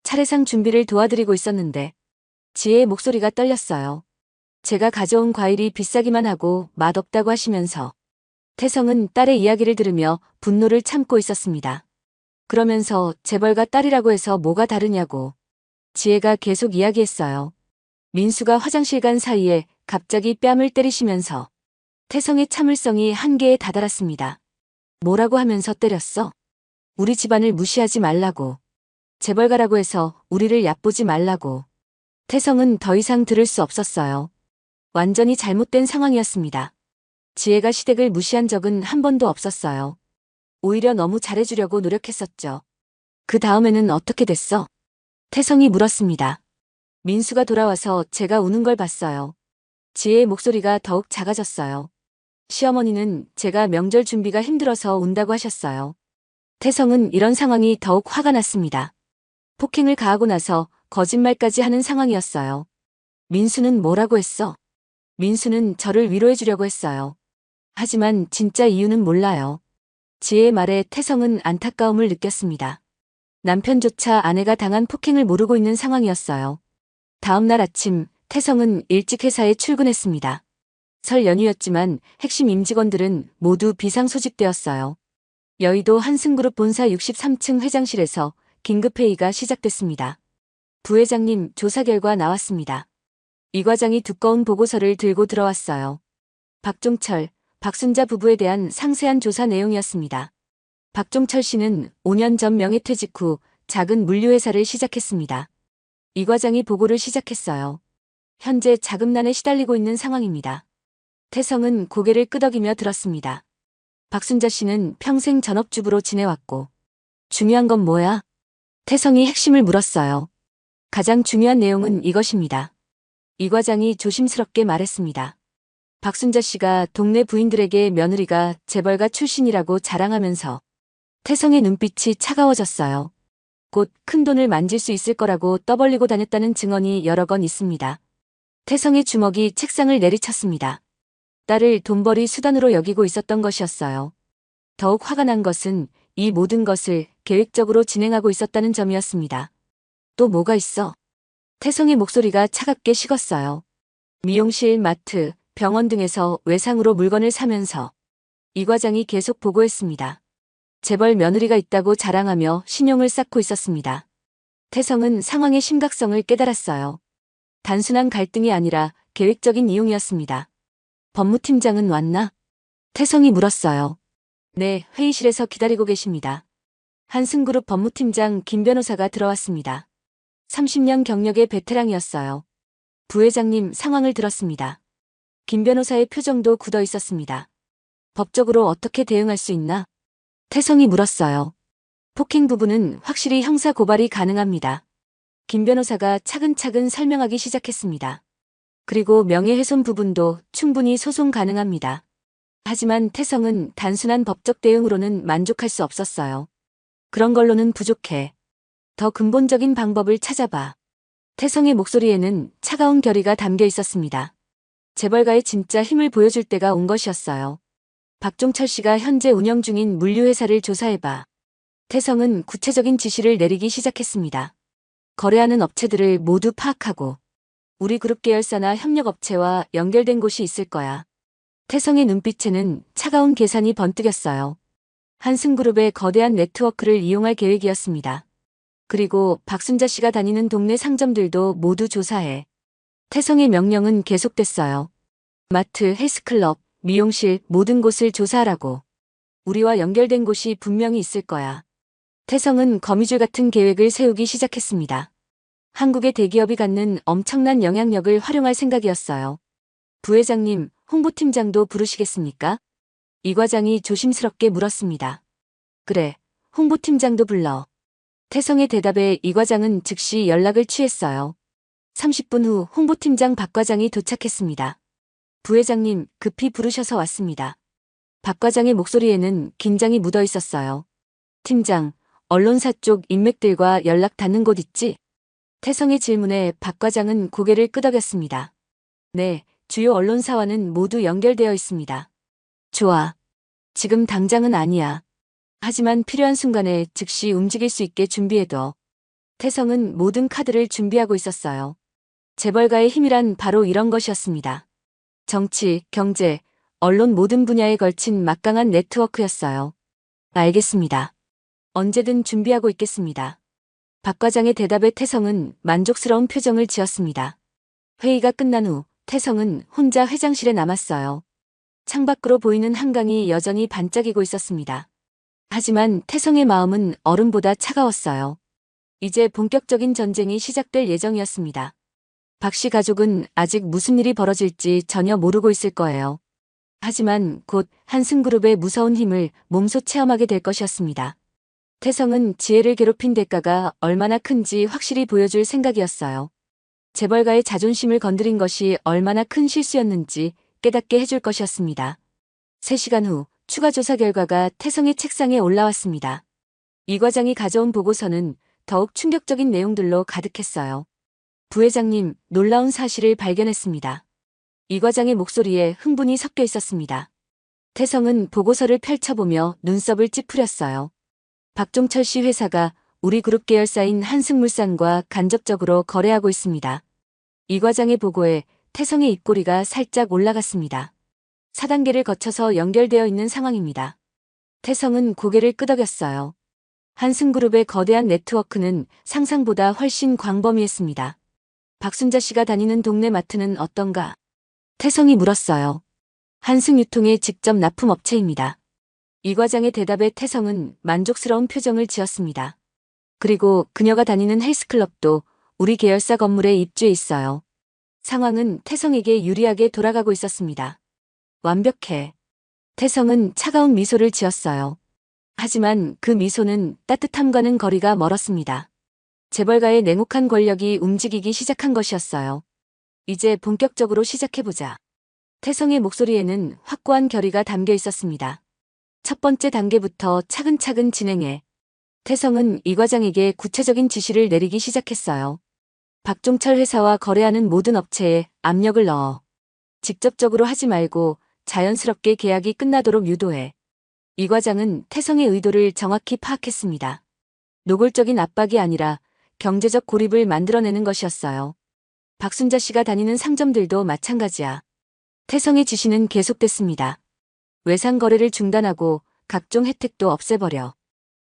차례상 준비를 도와드리고 있었는데 지혜의 목소리가 떨렸어요. 제가 가져온 과일이 비싸기만 하고 맛없다고 하시면서 태성은 딸의 이야기를 들으며 분노를 참고 있었습니다. 그러면서 재벌가 딸이라고 해서 뭐가 다르냐고. 지혜가 계속 이야기했어요. 민수가 화장실 간 사이에 갑자기 뺨을 때리시면서 태성의 참을성이 한계에 다다랐습니다. 뭐라고 하면서 때렸어? 우리 집안을 무시하지 말라고. 재벌가라고 해서 우리를 얕보지 말라고. 태성은 더 이상 들을 수 없었어요. 완전히 잘못된 상황이었습니다. 지혜가 시댁을 무시한 적은 한 번도 없었어요. 오히려 너무 잘해주려고 노력했었죠. 그 다음에는 어떻게 됐어? 태성이 물었습니다. 민수가 돌아와서 제가 우는 걸 봤어요. 지혜의 목소리가 더욱 작아졌어요. 시어머니는 제가 명절 준비가 힘들어서 운다고 하셨어요. 태성은 이런 상황이 더욱 화가 났습니다. 폭행을 가하고 나서 거짓말까지 하는 상황이었어요. 민수는 뭐라고 했어? 민수는 저를 위로해주려고 했어요. 하지만 진짜 이유는 몰라요. 지혜의 말에 태성은 안타까움을 느꼈습니다. 남편조차 아내가 당한 폭행을 모르고 있는 상황이었어요. 다음 날 아침, 태성은 일찍 회사에 출근했습니다. 설 연휴였지만 핵심 임직원들은 모두 비상소집되었어요. 여의도 한승그룹 본사 63층 회장실에서 긴급회의가 시작됐습니다. 부회장님, 조사 결과 나왔습니다. 이 과장이 두꺼운 보고서를 들고 들어왔어요. 박종철, 박순자 부부에 대한 상세한 조사 내용이었습니다. 박종철 씨는 5년 전 명예퇴직 후 작은 물류회사를 시작했습니다. 이 과장이 보고를 시작했어요. 현재 자금난에 시달리고 있는 상황입니다. 태성은 고개를 끄덕이며 들었습니다. 박순자 씨는 평생 전업주부로 지내왔고. 중요한 건 뭐야? 태성이 핵심을 물었어요. 가장 중요한 내용은 이것입니다. 이 과장이 조심스럽게 말했습니다. 박순자 씨가 동네 부인들에게 며느리가 재벌가 출신이라고 자랑하면서 태성의 눈빛이 차가워졌어요. 곧 큰돈을 만질 수 있을 거라고 떠벌리고 다녔다는 증언이 여러 건 있습니다. 태성의 주먹이 책상을 내리쳤습니다. 딸을 돈벌이 수단으로 여기고 있었던 것이었어요. 더욱 화가 난 것은 이 모든 것을 계획적으로 진행하고 있었다는 점이었습니다. 또 뭐가 있어? 태성의 목소리가 차갑게 식었어요. 미용실, 마트, 병원 등에서 외상으로 물건을 사면서 이 과장이 계속 보고했습니다. 재벌 며느리가 있다고 자랑하며 신용을 쌓고 있었습니다. 태성은 상황의 심각성을 깨달았어요. 단순한 갈등이 아니라 계획적인 이용이었습니다. 법무팀장은 왔나? 태성이 물었어요. 네, 회의실에서 기다리고 계십니다. 한승그룹 법무팀장 김 변호사가 들어왔습니다. 30년 경력의 베테랑이었어요. 부회장님, 상황을 들었습니다. 김 변호사의 표정도 굳어 있었습니다. 법적으로 어떻게 대응할 수 있나? 태성이 물었어요. 폭행 부분은 확실히 형사 고발이 가능합니다. 김 변호사가 차근차근 설명하기 시작했습니다. 그리고 명예훼손 부분도 충분히 소송 가능합니다. 하지만 태성은 단순한 법적 대응으로는 만족할 수 없었어요. 그런 걸로는 부족해. 더 근본적인 방법을 찾아봐. 태성의 목소리에는 차가운 결의가 담겨 있었습니다. 재벌가의 진짜 힘을 보여줄 때가 온 것이었어요. 박종철 씨가 현재 운영 중인 물류회사를 조사해봐. 태성은 구체적인 지시를 내리기 시작했습니다. 거래하는 업체들을 모두 파악하고 우리 그룹 계열사나 협력업체와 연결된 곳이 있을 거야. 태성의 눈빛에는 차가운 계산이 번뜩였어요. 한승그룹의 거대한 네트워크를 이용할 계획이었습니다. 그리고 박순자 씨가 다니는 동네 상점들도 모두 조사해. 태성의 명령은 계속됐어요. 마트, 헬스클럽, 미용실, 모든 곳을 조사하라고. 우리와 연결된 곳이 분명히 있을 거야. 태성은 거미줄 같은 계획을 세우기 시작했습니다. 한국의 대기업이 갖는 엄청난 영향력을 활용할 생각이었어요. 부회장님, 홍보팀장도 부르시겠습니까? 이 과장이 조심스럽게 물었습니다. 그래, 홍보팀장도 불러. 태성의 대답에 이 과장은 즉시 연락을 취했어요. 30분 후 홍보팀장 박 과장이 도착했습니다. 부회장님, 급히 부르셔서 왔습니다. 박 과장의 목소리에는 긴장이 묻어 있었어요. 팀장, 언론사 쪽 인맥들과 연락 닿는 곳 있지? 태성의 질문에 박 과장은 고개를 끄덕였습니다. 네, 주요 언론사와는 모두 연결되어 있습니다. 좋아. 지금 당장은 아니야. 하지만 필요한 순간에 즉시 움직일 수 있게 준비해둬. 태성은 모든 카드를 준비하고 있었어요. 재벌가의 힘이란 바로 이런 것이었습니다. 정치, 경제, 언론 모든 분야에 걸친 막강한 네트워크였어요. 알겠습니다. 언제든 준비하고 있겠습니다. 박 과장의 대답에 태성은 만족스러운 표정을 지었습니다. 회의가 끝난 후 태성은 혼자 회장실에 남았어요. 창밖으로 보이는 한강이 여전히 반짝이고 있었습니다. 하지만 태성의 마음은 얼음보다 차가웠어요. 이제 본격적인 전쟁이 시작될 예정이었습니다. 박 씨 가족은 아직 무슨 일이 벌어질지 전혀 모르고 있을 거예요. 하지만 곧 한승그룹의 무서운 힘을 몸소 체험하게 될 것이었습니다. 태성은 지혜를 괴롭힌 대가가 얼마나 큰지 확실히 보여줄 생각이었어요. 재벌가의 자존심을 건드린 것이 얼마나 큰 실수였는지 깨닫게 해줄 것이었습니다. 3시간 후 추가 조사 결과가 태성의 책상에 올라왔습니다. 이 과장이 가져온 보고서는 더욱 충격적인 내용들로 가득했어요. 부회장님, 놀라운 사실을 발견했습니다. 이 과장의 목소리에 흥분이 섞여 있었습니다. 태성은 보고서를 펼쳐보며 눈썹을 찌푸렸어요. 박종철 씨 회사가 우리 그룹 계열사인 한승물산과 간접적으로 거래하고 있습니다. 이 과장의 보고에 태성의 입꼬리가 살짝 올라갔습니다. 4단계를 거쳐서 연결되어 있는 상황입니다. 태성은 고개를 끄덕였어요. 한승그룹의 거대한 네트워크는 상상보다 훨씬 광범위했습니다. 박순자 씨가 다니는 동네 마트는 어떤가? 태성이 물었어요. 한승유통의 직접 납품업체입니다. 이 과장의 대답에 태성은 만족스러운 표정을 지었습니다. 그리고 그녀가 다니는 헬스클럽도 우리 계열사 건물에 입주해 있어요. 상황은 태성에게 유리하게 돌아가고 있었습니다. 완벽해. 태성은 차가운 미소를 지었어요. 하지만 그 미소는 따뜻함과는 거리가 멀었습니다. 재벌가의 냉혹한 권력이 움직이기 시작한 것이었어요. 이제 본격적으로 시작해보자. 태성의 목소리에는 확고한 결의가 담겨 있었습니다. 첫 번째 단계부터 차근차근 진행해. 태성은 이 과장에게 구체적인 지시를 내리기 시작했어요. 박종철 회사와 거래하는 모든 업체에 압력을 넣어. 직접적으로 하지 말고 자연스럽게 계약이 끝나도록 유도해. 이 과장은 태성의 의도를 정확히 파악했습니다. 노골적인 압박이 아니라 경제적 고립을 만들어내는 것이었어요. 박순자 씨가 다니는 상점들도 마찬가지야. 태성의 지시는 계속됐습니다. 외상 거래를 중단하고 각종 혜택도 없애버려.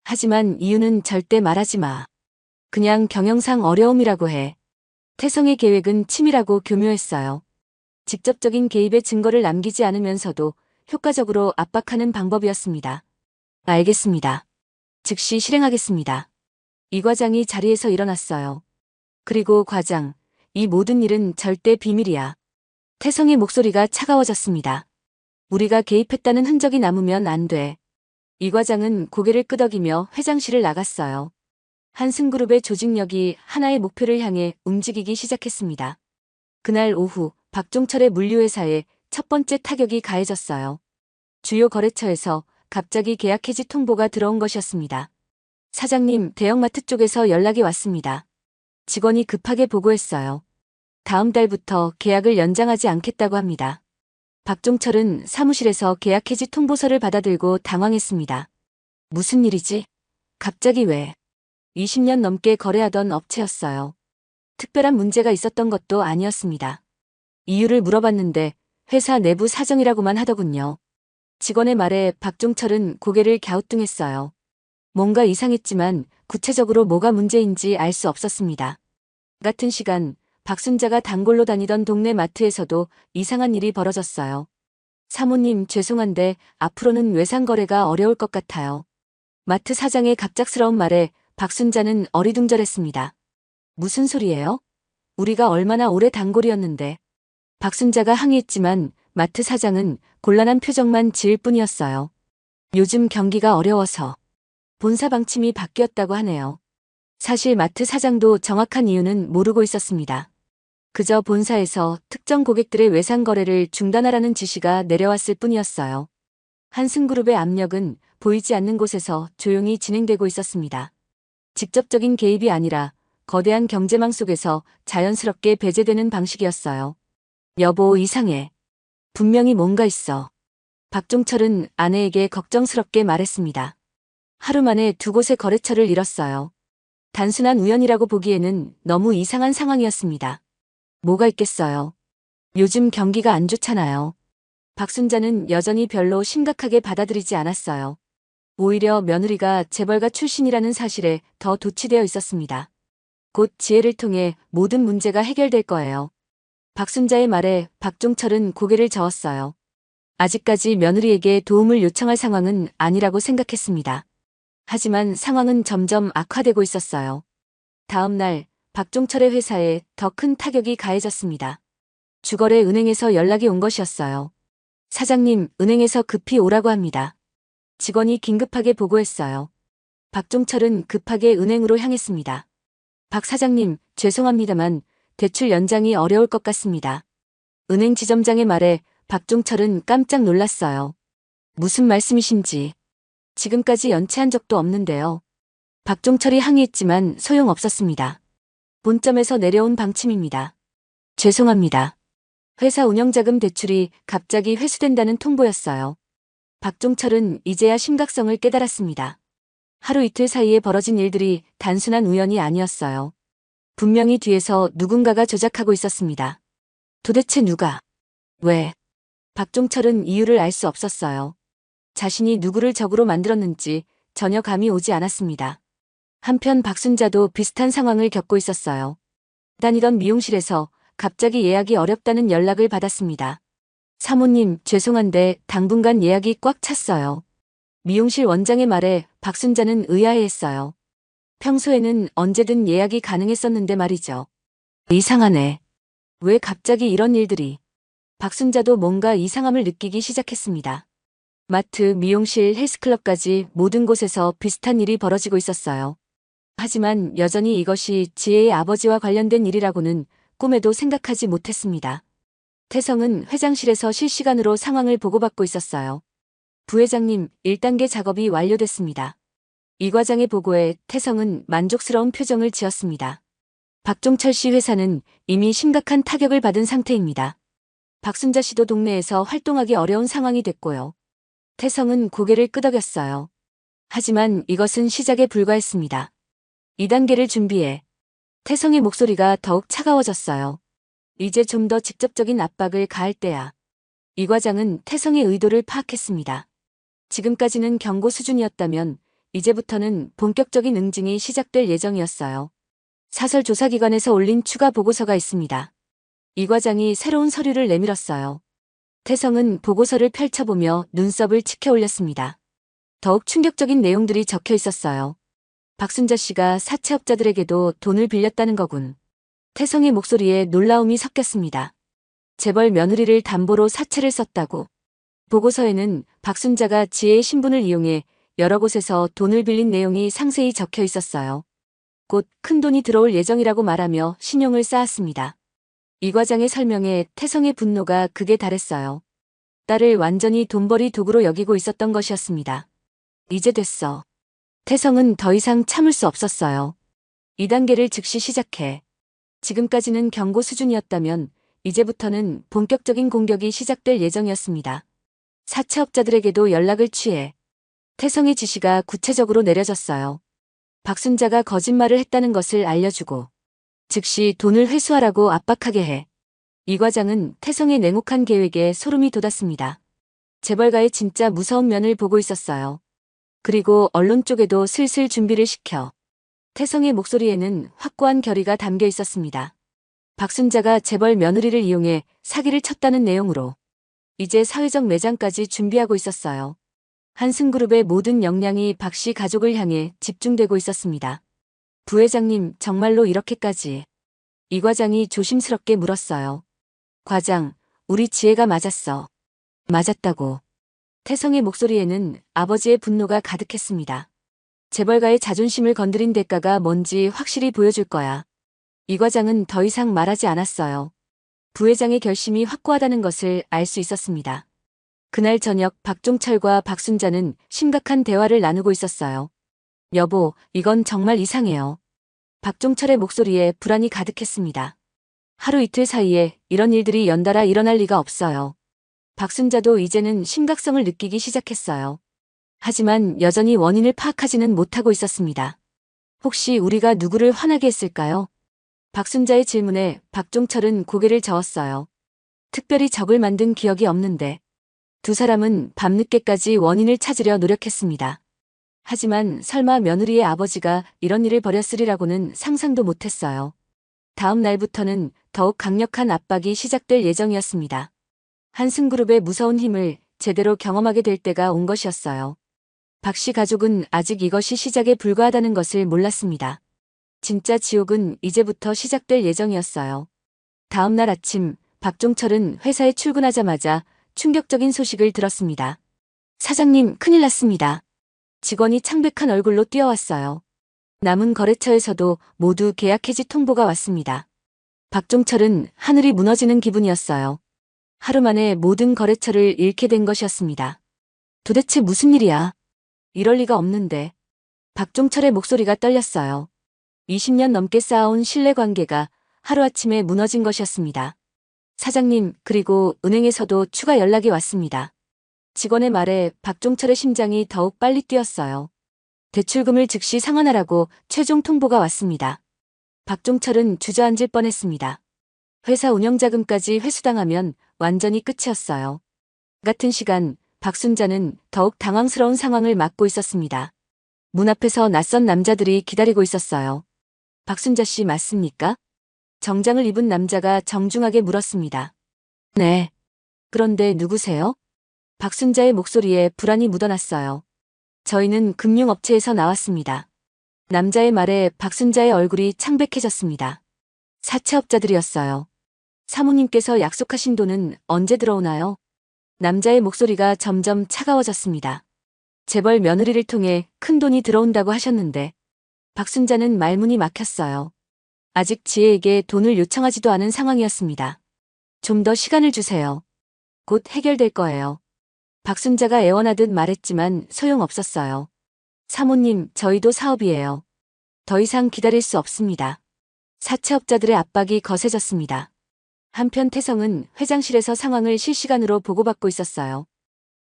하지만 이유는 절대 말하지 마. 그냥 경영상 어려움이라고 해. 태성의 계획은 치밀하고 교묘했어요. 직접적인 개입의 증거를 남기지 않으면서도 효과적으로 압박하는 방법이었습니다. 알겠습니다. 즉시 실행하겠습니다. 이 과장이 자리에서 일어났어요. 그리고 과장, 이 모든 일은 절대 비밀이야. 태성의 목소리가 차가워졌습니다. 우리가 개입했다는 흔적이 남으면 안 돼. 이 과장은 고개를 끄덕이며 회장실을 나갔어요. 한승그룹의 조직력이 하나의 목표를 향해 움직이기 시작했습니다. 그날 오후 박종철의 물류회사에 첫 번째 타격이 가해졌어요. 주요 거래처에서 갑자기 계약 해지 통보가 들어온 것이었습니다. 사장님, 대형마트 쪽에서 연락이 왔습니다. 직원이 급하게 보고했어요. 다음 달부터 계약을 연장하지 않겠다고 합니다. 박종철은 사무실에서 계약 해지 통보서를 받아들고 당황했습니다. 무슨 일이지? 갑자기 왜? 20년 넘게 거래하던 업체였어요. 특별한 문제가 있었던 것도 아니었습니다. 이유를 물어봤는데 회사 내부 사정이라고만 하더군요. 직원의 말에 박종철은 고개를 갸우뚱했어요. 뭔가 이상했지만 구체적으로 뭐가 문제인지 알 수 없었습니다. 같은 시간 박순자가 단골로 다니던 동네 마트에서도 이상한 일이 벌어졌어요. 사모님, 죄송한데 앞으로는 외상 거래가 어려울 것 같아요. 마트 사장의 갑작스러운 말에 박순자는 어리둥절했습니다. 무슨 소리예요? 우리가 얼마나 오래 단골이었는데. 박순자가 항의했지만 마트 사장은 곤란한 표정만 지을 뿐이었어요. 요즘 경기가 어려워서 본사 방침이 바뀌었다고 하네요. 사실 마트 사장도 정확한 이유는 모르고 있었습니다. 그저 본사에서 특정 고객들의 외상 거래를 중단하라는 지시가 내려왔을 뿐이었어요. 한승그룹의 압력은 보이지 않는 곳에서 조용히 진행되고 있었습니다. 직접적인 개입이 아니라 거대한 경제망 속에서 자연스럽게 배제되는 방식이었어요. 여보, 이상해. 분명히 뭔가 있어. 박종철은 아내에게 걱정스럽게 말했습니다. 하루 만에 두 곳의 거래처를 잃었어요. 단순한 우연이라고 보기에는 너무 이상한 상황이었습니다. 뭐가 있겠어요. 요즘 경기가 안 좋잖아요. 박순자는 여전히 별로 심각하게 받아들이지 않았어요. 오히려 며느리가 재벌가 출신이라는 사실에 더 도취되어 있었습니다. 곧 지혜를 통해 모든 문제가 해결될 거예요. 박순자의 말에 박종철은 고개를 저었어요. 아직까지 며느리에게 도움을 요청할 상황은 아니라고 생각했습니다. 하지만 상황은 점점 악화되고 있었어요. 다음 날 박종철의 회사에 더 큰 타격이 가해졌습니다. 주거래 은행에서 연락이 온 것이었어요. 사장님, 은행에서 급히 오라고 합니다. 직원이 긴급하게 보고했어요. 박종철은 급하게 은행으로 향했습니다. 박 사장님, 죄송합니다만 대출 연장이 어려울 것 같습니다. 은행 지점장의 말에 박종철은 깜짝 놀랐어요. 무슨 말씀이신지. 지금까지 연체한 적도 없는데요. 박종철이 항의했지만 소용없었습니다. 본점에서 내려온 방침입니다. 죄송합니다. 회사 운영자금 대출이 갑자기 회수된다는 통보였어요. 박종철은 이제야 심각성을 깨달았습니다. 하루 이틀 사이에 벌어진 일들이 단순한 우연이 아니었어요. 분명히 뒤에서 누군가가 조작하고 있었습니다. 도대체 누가? 왜? 박종철은 이유를 알 수 없었어요. 자신이 누구를 적으로 만들었는지 전혀 감이 오지 않았습니다. 한편 박순자도 비슷한 상황을 겪고 있었어요. 다니던 미용실에서 갑자기 예약이 어렵다는 연락을 받았습니다. 사모님, 죄송한데 당분간 예약이 꽉 찼어요. 미용실 원장의 말에 박순자는 의아해했어요. 평소에는 언제든 예약이 가능했었는데 말이죠. 이상하네. 왜 갑자기 이런 일들이? 박순자도 뭔가 이상함을 느끼기 시작했습니다. 마트, 미용실, 헬스클럽까지 모든 곳에서 비슷한 일이 벌어지고 있었어요. 하지만 여전히 이것이 지혜의 아버지와 관련된 일이라고는 꿈에도 생각하지 못했습니다. 태성은 회장실에서 실시간으로 상황을 보고받고 있었어요. 부회장님, 1단계 작업이 완료됐습니다. 이 과장의 보고에 태성은 만족스러운 표정을 지었습니다. 박종철 씨 회사는 이미 심각한 타격을 받은 상태입니다. 박순자 씨도 동네에서 활동하기 어려운 상황이 됐고요. 태성은 고개를 끄덕였어요. 하지만 이것은 시작에 불과했습니다. 2단계를 준비해. 태성의 목소리가 더욱 차가워졌어요. 이제 좀 더 직접적인 압박을 가할 때야. 이 과장은 태성의 의도를 파악했습니다. 지금까지는 경고 수준이었다면 이제부터는 본격적인 응징이 시작될 예정이었어요. 사설 조사기관에서 올린 추가 보고서가 있습니다. 이 과장이 새로운 서류를 내밀었어요. 태성은 보고서를 펼쳐보며 눈썹을 치켜 올렸습니다. 더욱 충격적인 내용들이 적혀 있었어요. 박순자 씨가 사채업자들에게도 돈을 빌렸다는 거군. 태성의 목소리에 놀라움이 섞였습니다. 재벌 며느리를 담보로 사채를 썼다고. 보고서에는 박순자가 지혜의 신분을 이용해 여러 곳에서 돈을 빌린 내용이 상세히 적혀 있었어요. 곧 큰돈이 들어올 예정이라고 말하며 신용을 쌓았습니다. 이 과장의 설명에 태성의 분노가 극에 달했어요. 딸을 완전히 돈벌이 도구로 여기고 있었던 것이었습니다. 이제 됐어. 태성은 더 이상 참을 수 없었어요. 2단계를 즉시 시작해. 지금까지는 경고 수준이었다면 이제부터는 본격적인 공격이 시작될 예정이었습니다. 사채업자들에게도 연락을 취해. 태성의 지시가 구체적으로 내려졌어요. 박순자가 거짓말을 했다는 것을 알려주고 즉시 돈을 회수하라고 압박하게 해. 이 과장은 태성의 냉혹한 계획에 소름이 돋았습니다. 재벌가의 진짜 무서운 면을 보고 있었어요. 그리고 언론 쪽에도 슬슬 준비를 시켜. 태성의 목소리에는 확고한 결의가 담겨 있었습니다. 박순자가 재벌 며느리를 이용해 사기를 쳤다는 내용으로 이제 사회적 매장까지 준비하고 있었어요. 한승그룹의 모든 역량이 박 씨 가족을 향해 집중되고 있었습니다. 부회장님, 정말로 이렇게까지? 이 과장이 조심스럽게 물었어요. 과장, 우리 지혜가 맞았어. 맞았다고. 태성의 목소리에는 아버지의 분노가 가득했습니다. 재벌가의 자존심을 건드린 대가가 뭔지 확실히 보여줄 거야. 이 과장은 더 이상 말하지 않았어요. 부회장의 결심이 확고하다는 것을 알 수 있었습니다. 그날 저녁 박종철과 박순자는 심각한 대화를 나누고 있었어요. 여보, 이건 정말 이상해요. 박종철의 목소리에 불안이 가득했습니다. 하루 이틀 사이에 이런 일들이 연달아 일어날 리가 없어요. 박순자도 이제는 심각성을 느끼기 시작했어요. 하지만 여전히 원인을 파악하지는 못하고 있었습니다. 혹시 우리가 누구를 화나게 했을까요? 박순자의 질문에 박종철은 고개를 저었어요. 특별히 적을 만든 기억이 없는데. 두 사람은 밤늦게까지 원인을 찾으려 노력했습니다. 하지만 설마 며느리의 아버지가 이런 일을 벌였으리라고는 상상도 못했어요. 다음 날부터는 더욱 강력한 압박이 시작될 예정이었습니다. 한승그룹의 무서운 힘을 제대로 경험하게 될 때가 온 것이었어요. 박 씨 가족은 아직 이것이 시작에 불과하다는 것을 몰랐습니다. 진짜 지옥은 이제부터 시작될 예정이었어요. 다음 날 아침, 박종철은 회사에 출근하자마자 충격적인 소식을 들었습니다. 사장님, 큰일 났습니다. 직원이 창백한 얼굴로 뛰어왔어요. 남은 거래처에서도 모두 계약 해지 통보가 왔습니다. 박종철은 하늘이 무너지는 기분이었어요. 하루 만에 모든 거래처를 잃게 된 것이었습니다. 도대체 무슨 일이야? 이럴 리가 없는데. 박종철의 목소리가 떨렸어요. 20년 넘게 쌓아온 신뢰관계가 하루아침에 무너진 것이었습니다. 사장님, 그리고 은행에서도 추가 연락이 왔습니다. 직원의 말에 박종철의 심장이 더욱 빨리 뛰었어요. 대출금을 즉시 상환하라고 최종 통보가 왔습니다. 박종철은 주저앉을 뻔했습니다. 회사 운영자금까지 회수당하면 완전히 끝이었어요. 같은 시간 박순자는 더욱 당황스러운 상황을 맞고 있었습니다. 문 앞에서 낯선 남자들이 기다리고 있었어요. 박순자 씨 맞습니까? 정장을 입은 남자가 정중하게 물었습니다. 네. 그런데 누구세요? 박순자의 목소리에 불안이 묻어났어요. 저희는 금융업체에서 나왔습니다. 남자의 말에 박순자의 얼굴이 창백해졌습니다. 사채업자들이었어요. 사모님께서 약속하신 돈은 언제 들어오나요? 남자의 목소리가 점점 차가워졌습니다. 재벌 며느리를 통해 큰 돈이 들어온다고 하셨는데 박순자는 말문이 막혔어요. 아직 지혜에게 돈을 요청하지도 않은 상황이었습니다. 좀 더 시간을 주세요. 곧 해결될 거예요. 박순자가 애원하듯 말했지만 소용없었어요. 사모님, 저희도 사업이에요. 더 이상 기다릴 수 없습니다. 사채업자들의 압박이 거세졌습니다. 한편 태성은 회장실에서 상황을 실시간으로 보고받고 있었어요.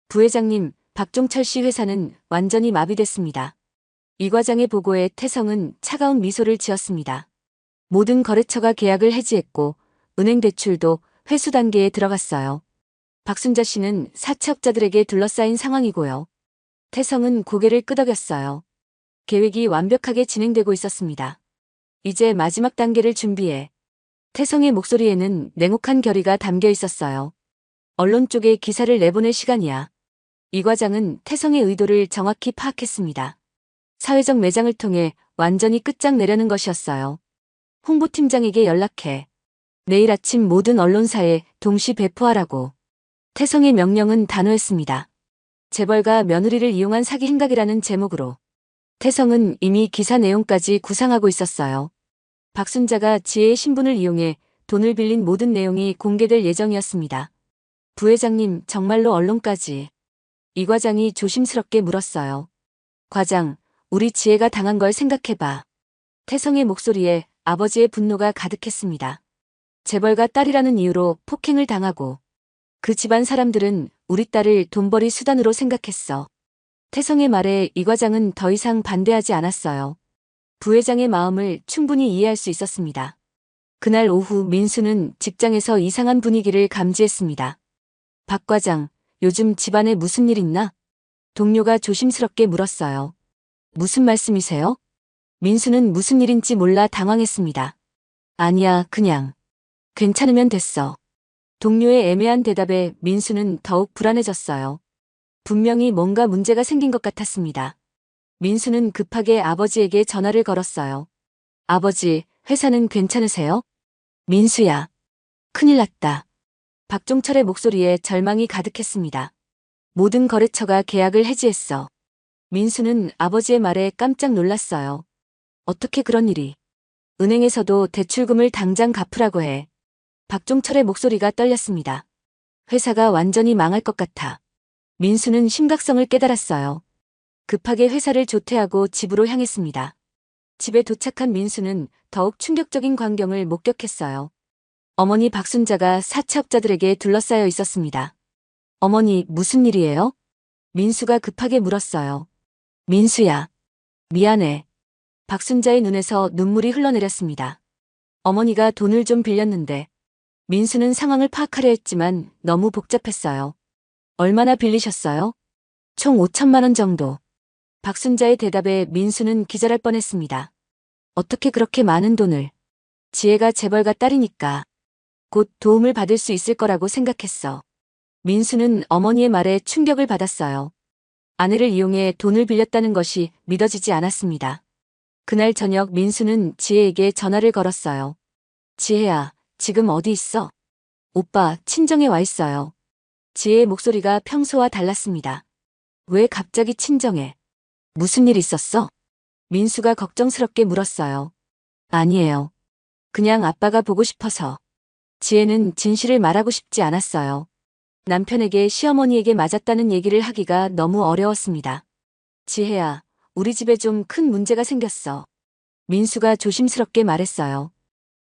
부회장님, 박종철 씨 회사는 완전히 마비됐습니다. 이 과장의 보고에 태성은 차가운 미소를 지었습니다. 모든 거래처가 계약을 해지했고 은행 대출도 회수 단계에 들어갔어요. 박순자 씨는 사채업자들에게 둘러싸인 상황이고요. 태성은 고개를 끄덕였어요. 계획이 완벽하게 진행되고 있었습니다. 이제 마지막 단계를 준비해. 태성의 목소리에는 냉혹한 결의가 담겨 있었어요. 언론 쪽에 기사를 내보낼 시간이야. 이 과장은 태성의 의도를 정확히 파악했습니다. 사회적 매장을 통해 완전히 끝장내려는 것이었어요. 홍보팀장에게 연락해. 내일 아침 모든 언론사에 동시 배포하라고. 태성의 명령은 단호했습니다. 재벌가 며느리를 이용한 사기 행각이라는 제목으로. 태성은 이미 기사 내용까지 구상하고 있었어요. 박순자가 지혜의 신분을 이용해 돈을 빌린 모든 내용이 공개될 예정이었습니다. 부회장님, 정말로 언론까지. 이 과장이 조심스럽게 물었어요. 과장, 우리 지혜가 당한 걸 생각해봐. 태성의 목소리에 아버지의 분노가 가득했습니다. 재벌가 딸이라는 이유로 폭행을 당하고 그 집안 사람들은 우리 딸을 돈벌이 수단으로 생각했어. 태성의 말에 이 과장은 더 이상 반대하지 않았어요. 부회장의 마음을 충분히 이해할 수 있었습니다. 그날 오후 민수는 직장에서 이상한 분위기를 감지했습니다. 박 과장, 요즘 집안에 무슨 일 있나? 동료가 조심스럽게 물었어요. 무슨 말씀이세요? 민수는 무슨 일인지 몰라 당황했습니다. 아니야, 그냥. 괜찮으면 됐어. 동료의 애매한 대답에 민수는 더욱 불안해졌어요. 분명히 뭔가 문제가 생긴 것 같았습니다. 민수는 급하게 아버지에게 전화를 걸었어요. 아버지, 회사는 괜찮으세요? 민수야. 큰일 났다. 박종철의 목소리에 절망이 가득했습니다. 모든 거래처가 계약을 해지했어. 민수는 아버지의 말에 깜짝 놀랐어요. 어떻게 그런 일이? 은행에서도 대출금을 당장 갚으라고 해. 박종철의 목소리가 떨렸습니다. 회사가 완전히 망할 것 같아. 민수는 심각성을 깨달았어요. 급하게 회사를 조퇴하고 집으로 향했습니다. 집에 도착한 민수는 더욱 충격적인 광경을 목격했어요. 어머니 박순자가 사채업자들에게 둘러싸여 있었습니다. 어머니, 무슨 일이에요? 민수가 급하게 물었어요. 민수야. 미안해. 박순자의 눈에서 눈물이 흘러내렸습니다. 어머니가 돈을 좀 빌렸는데 민수는 상황을 파악하려 했지만 너무 복잡했어요. 얼마나 빌리셨어요? 총 5천만 원 정도. 박순자의 대답에 민수는 기절할 뻔했습니다. 어떻게 그렇게 많은 돈을. 지혜가 재벌가 딸이니까 곧 도움을 받을 수 있을 거라고 생각했어. 민수는 어머니의 말에 충격을 받았어요. 아내를 이용해 돈을 빌렸다는 것이 믿어지지 않았습니다. 그날 저녁 민수는 지혜에게 전화를 걸었어요. 지혜야, 지금 어디 있어? 오빠, 친정에 와 있어요. 지혜의 목소리가 평소와 달랐습니다. 왜 갑자기 친정에? 무슨 일 있었어? 민수가 걱정스럽게 물었어요. 아니에요. 그냥 아빠가 보고 싶어서. 지혜는 진실을 말하고 싶지 않았어요. 남편에게 시어머니에게 맞았다는 얘기를 하기가 너무 어려웠습니다. 지혜야, 우리 집에 좀 큰 문제가 생겼어. 민수가 조심스럽게 말했어요.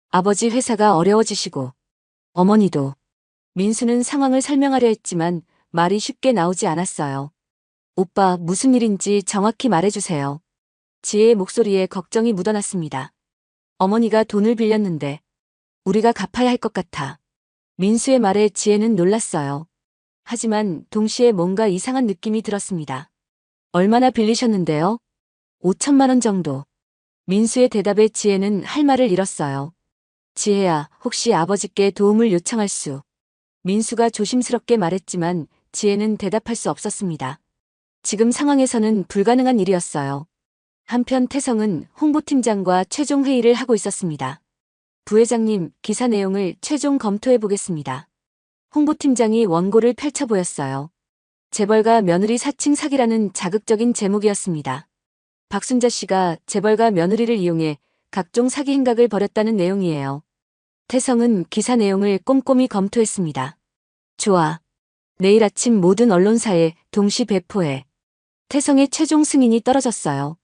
아버지 회사가 어려워지시고 어머니도. 민수는 상황을 설명하려 했지만 말이 쉽게 나오지 않았어요. 오빠, 무슨 일인지 정확히 말해주세요. 지혜의 목소리에 걱정이 묻어났습니다. 어머니가 돈을 빌렸는데 우리가 갚아야 할 것 같아. 민수의 말에 지혜는 놀랐어요. 하지만 동시에 뭔가 이상한 느낌이 들었습니다. 얼마나 빌리셨는데요? 5천만 원 정도. 민수의 대답에 지혜는 할 말을 잃었어요. 지혜야, 혹시 아버지께 도움을 요청할 수? 민수가 조심스럽게 말했지만 지혜는 대답할 수 없었습니다. 지금 상황에서는 불가능한 일이었어요. 한편 태성은 홍보팀장과 최종 회의를 하고 있었습니다. 부회장님, 기사 내용을 최종 검토해 보겠습니다. 홍보팀장이 원고를 펼쳐 보였어요. 재벌가 며느리 사칭 사기라는 자극적인 제목이었습니다. 박순자 씨가 재벌가 며느리를 이용해 각종 사기 행각을 벌였다는 내용이에요. 태성은 기사 내용을 꼼꼼히 검토했습니다. 좋아. 내일 아침 모든 언론사에 동시 배포해. 태성의 최종 승인이 떨어졌어요.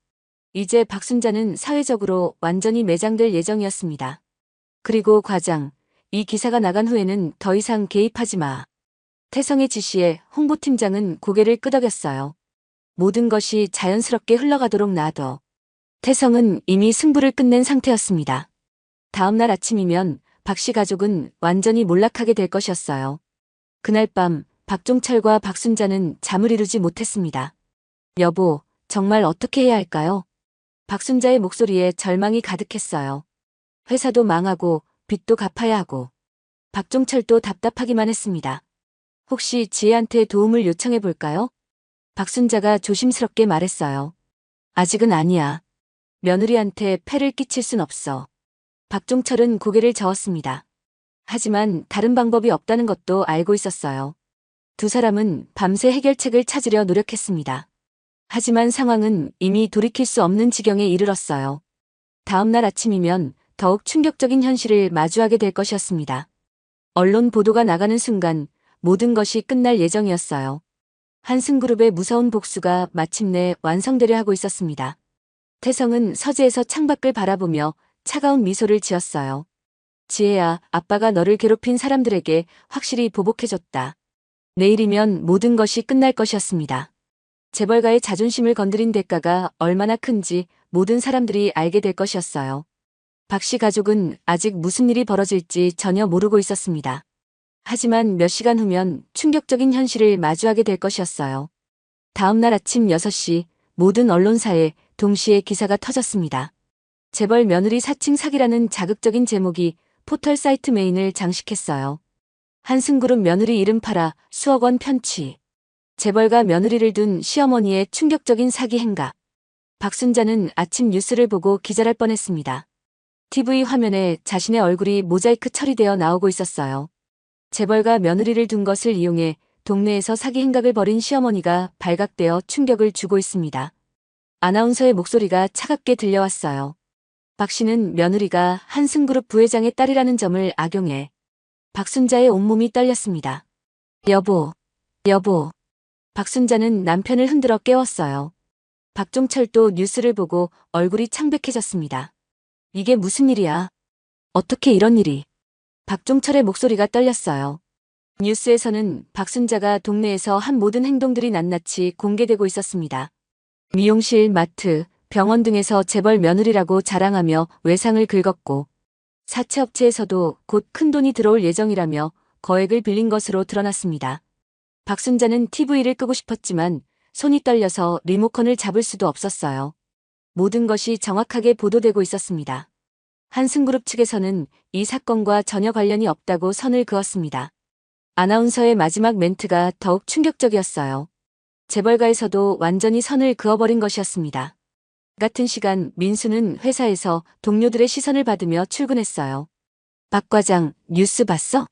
이제 박순자는 사회적으로 완전히 매장될 예정이었습니다. 그리고 과장, 이 기사가 나간 후에는 더 이상 개입하지 마. 태성의 지시에 홍보팀장은 고개를 끄덕였어요. 모든 것이 자연스럽게 흘러가도록 놔둬. 태성은 이미 승부를 끝낸 상태였습니다. 다음 날 아침이면 박 씨 가족은 완전히 몰락하게 될 것이었어요. 그날 밤 박종철과 박순자는 잠을 이루지 못했습니다. 여보, 정말 어떻게 해야 할까요? 박순자의 목소리에 절망이 가득했어요. 회사도 망하고 빚도 갚아야 하고 박종철도 답답하기만 했습니다. 혹시 지혜한테 도움을 요청해 볼까요? 박순자가 조심스럽게 말했어요. 아직은 아니야. 며느리한테 폐를 끼칠 순 없어. 박종철은 고개를 저었습니다. 하지만 다른 방법이 없다는 것도 알고 있었어요. 두 사람은 밤새 해결책을 찾으려 노력했습니다. 하지만 상황은 이미 돌이킬 수 없는 지경에 이르렀어요. 다음 날 아침이면 더욱 충격적인 현실을 마주하게 될 것이었습니다. 언론 보도가 나가는 순간 모든 것이 끝날 예정이었어요. 한승그룹의 무서운 복수가 마침내 완성되려 하고 있었습니다. 태성은 서재에서 창밖을 바라보며 차가운 미소를 지었어요. 지혜야, 아빠가 너를 괴롭힌 사람들에게 확실히 보복해줬다. 내일이면 모든 것이 끝날 것이었습니다. 재벌가의 자존심을 건드린 대가가 얼마나 큰지 모든 사람들이 알게 될 것이었어요. 박 씨 가족은 아직 무슨 일이 벌어질지 전혀 모르고 있었습니다. 하지만 몇 시간 후면 충격적인 현실을 마주하게 될 것이었어요. 다음 날 아침 6시 모든 언론사에 동시에 기사가 터졌습니다. 재벌 며느리 사칭 사기라는 자극적인 제목이 포털 사이트 메인을 장식했어요. 한승그룹 며느리 이름 팔아 수억 원 편취. 재벌가 며느리를 둔 시어머니의 충격적인 사기 행각. 박순자는 아침 뉴스를 보고 기절할 뻔했습니다. TV 화면에 자신의 얼굴이 모자이크 처리되어 나오고 있었어요. 재벌가 며느리를 둔 것을 이용해 동네에서 사기 행각을 벌인 시어머니가 발각되어 충격을 주고 있습니다. 아나운서의 목소리가 차갑게 들려왔어요. 박 씨는 며느리가 한승그룹 부회장의 딸이라는 점을 악용해. 박순자의 온몸이 떨렸습니다. 여보, 여보. 박순자는 남편을 흔들어 깨웠어요. 박종철도 뉴스를 보고 얼굴이 창백해졌습니다. 이게 무슨 일이야? 어떻게 이런 일이? 박종철의 목소리가 떨렸어요. 뉴스에서는 박순자가 동네에서 한 모든 행동들이 낱낱이 공개되고 있었습니다. 미용실, 마트, 병원 등에서 재벌 며느리라고 자랑하며 외상을 긁었고 사채업체에서도 곧 큰돈이 들어올 예정이라며 거액을 빌린 것으로 드러났습니다. 박순자는 TV를 끄고 싶었지만 손이 떨려서 리모컨을 잡을 수도 없었어요. 모든 것이 정확하게 보도되고 있었습니다. 한승그룹 측에서는 이 사건과 전혀 관련이 없다고 선을 그었습니다. 아나운서의 마지막 멘트가 더욱 충격적이었어요. 재벌가에서도 완전히 선을 그어버린 것이었습니다. 같은 시간 민수는 회사에서 동료들의 시선을 받으며 출근했어요. 박 과장, 뉴스 봤어?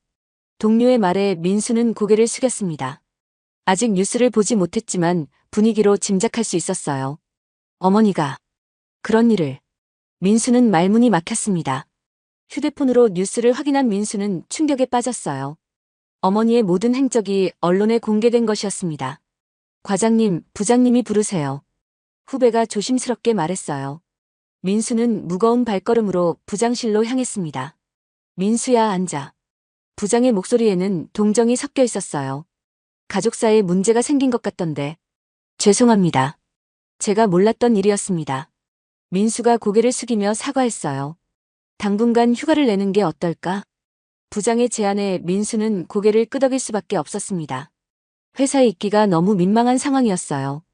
동료의 말에 민수는 고개를 숙였습니다. 아직 뉴스를 보지 못했지만 분위기로 짐작할 수 있었어요. 어머니가 그런 일을. 민수는 말문이 막혔습니다. 휴대폰으로 뉴스를 확인한 민수는 충격에 빠졌어요. 어머니의 모든 행적이 언론에 공개된 것이었습니다. 과장님, 부장님이 부르세요. 후배가 조심스럽게 말했어요. 민수는 무거운 발걸음으로 부장실로 향했습니다. 민수야, 앉아. 부장의 목소리에는 동정이 섞여 있었어요. 가족사에 문제가 생긴 것 같던데. 죄송합니다. 제가 몰랐던 일이었습니다. 민수가 고개를 숙이며 사과했어요. 당분간 휴가를 내는 게 어떨까? 부장의 제안에 민수는 고개를 끄덕일 수밖에 없었습니다. 회사에 있기가 너무 민망한 상황이었어요.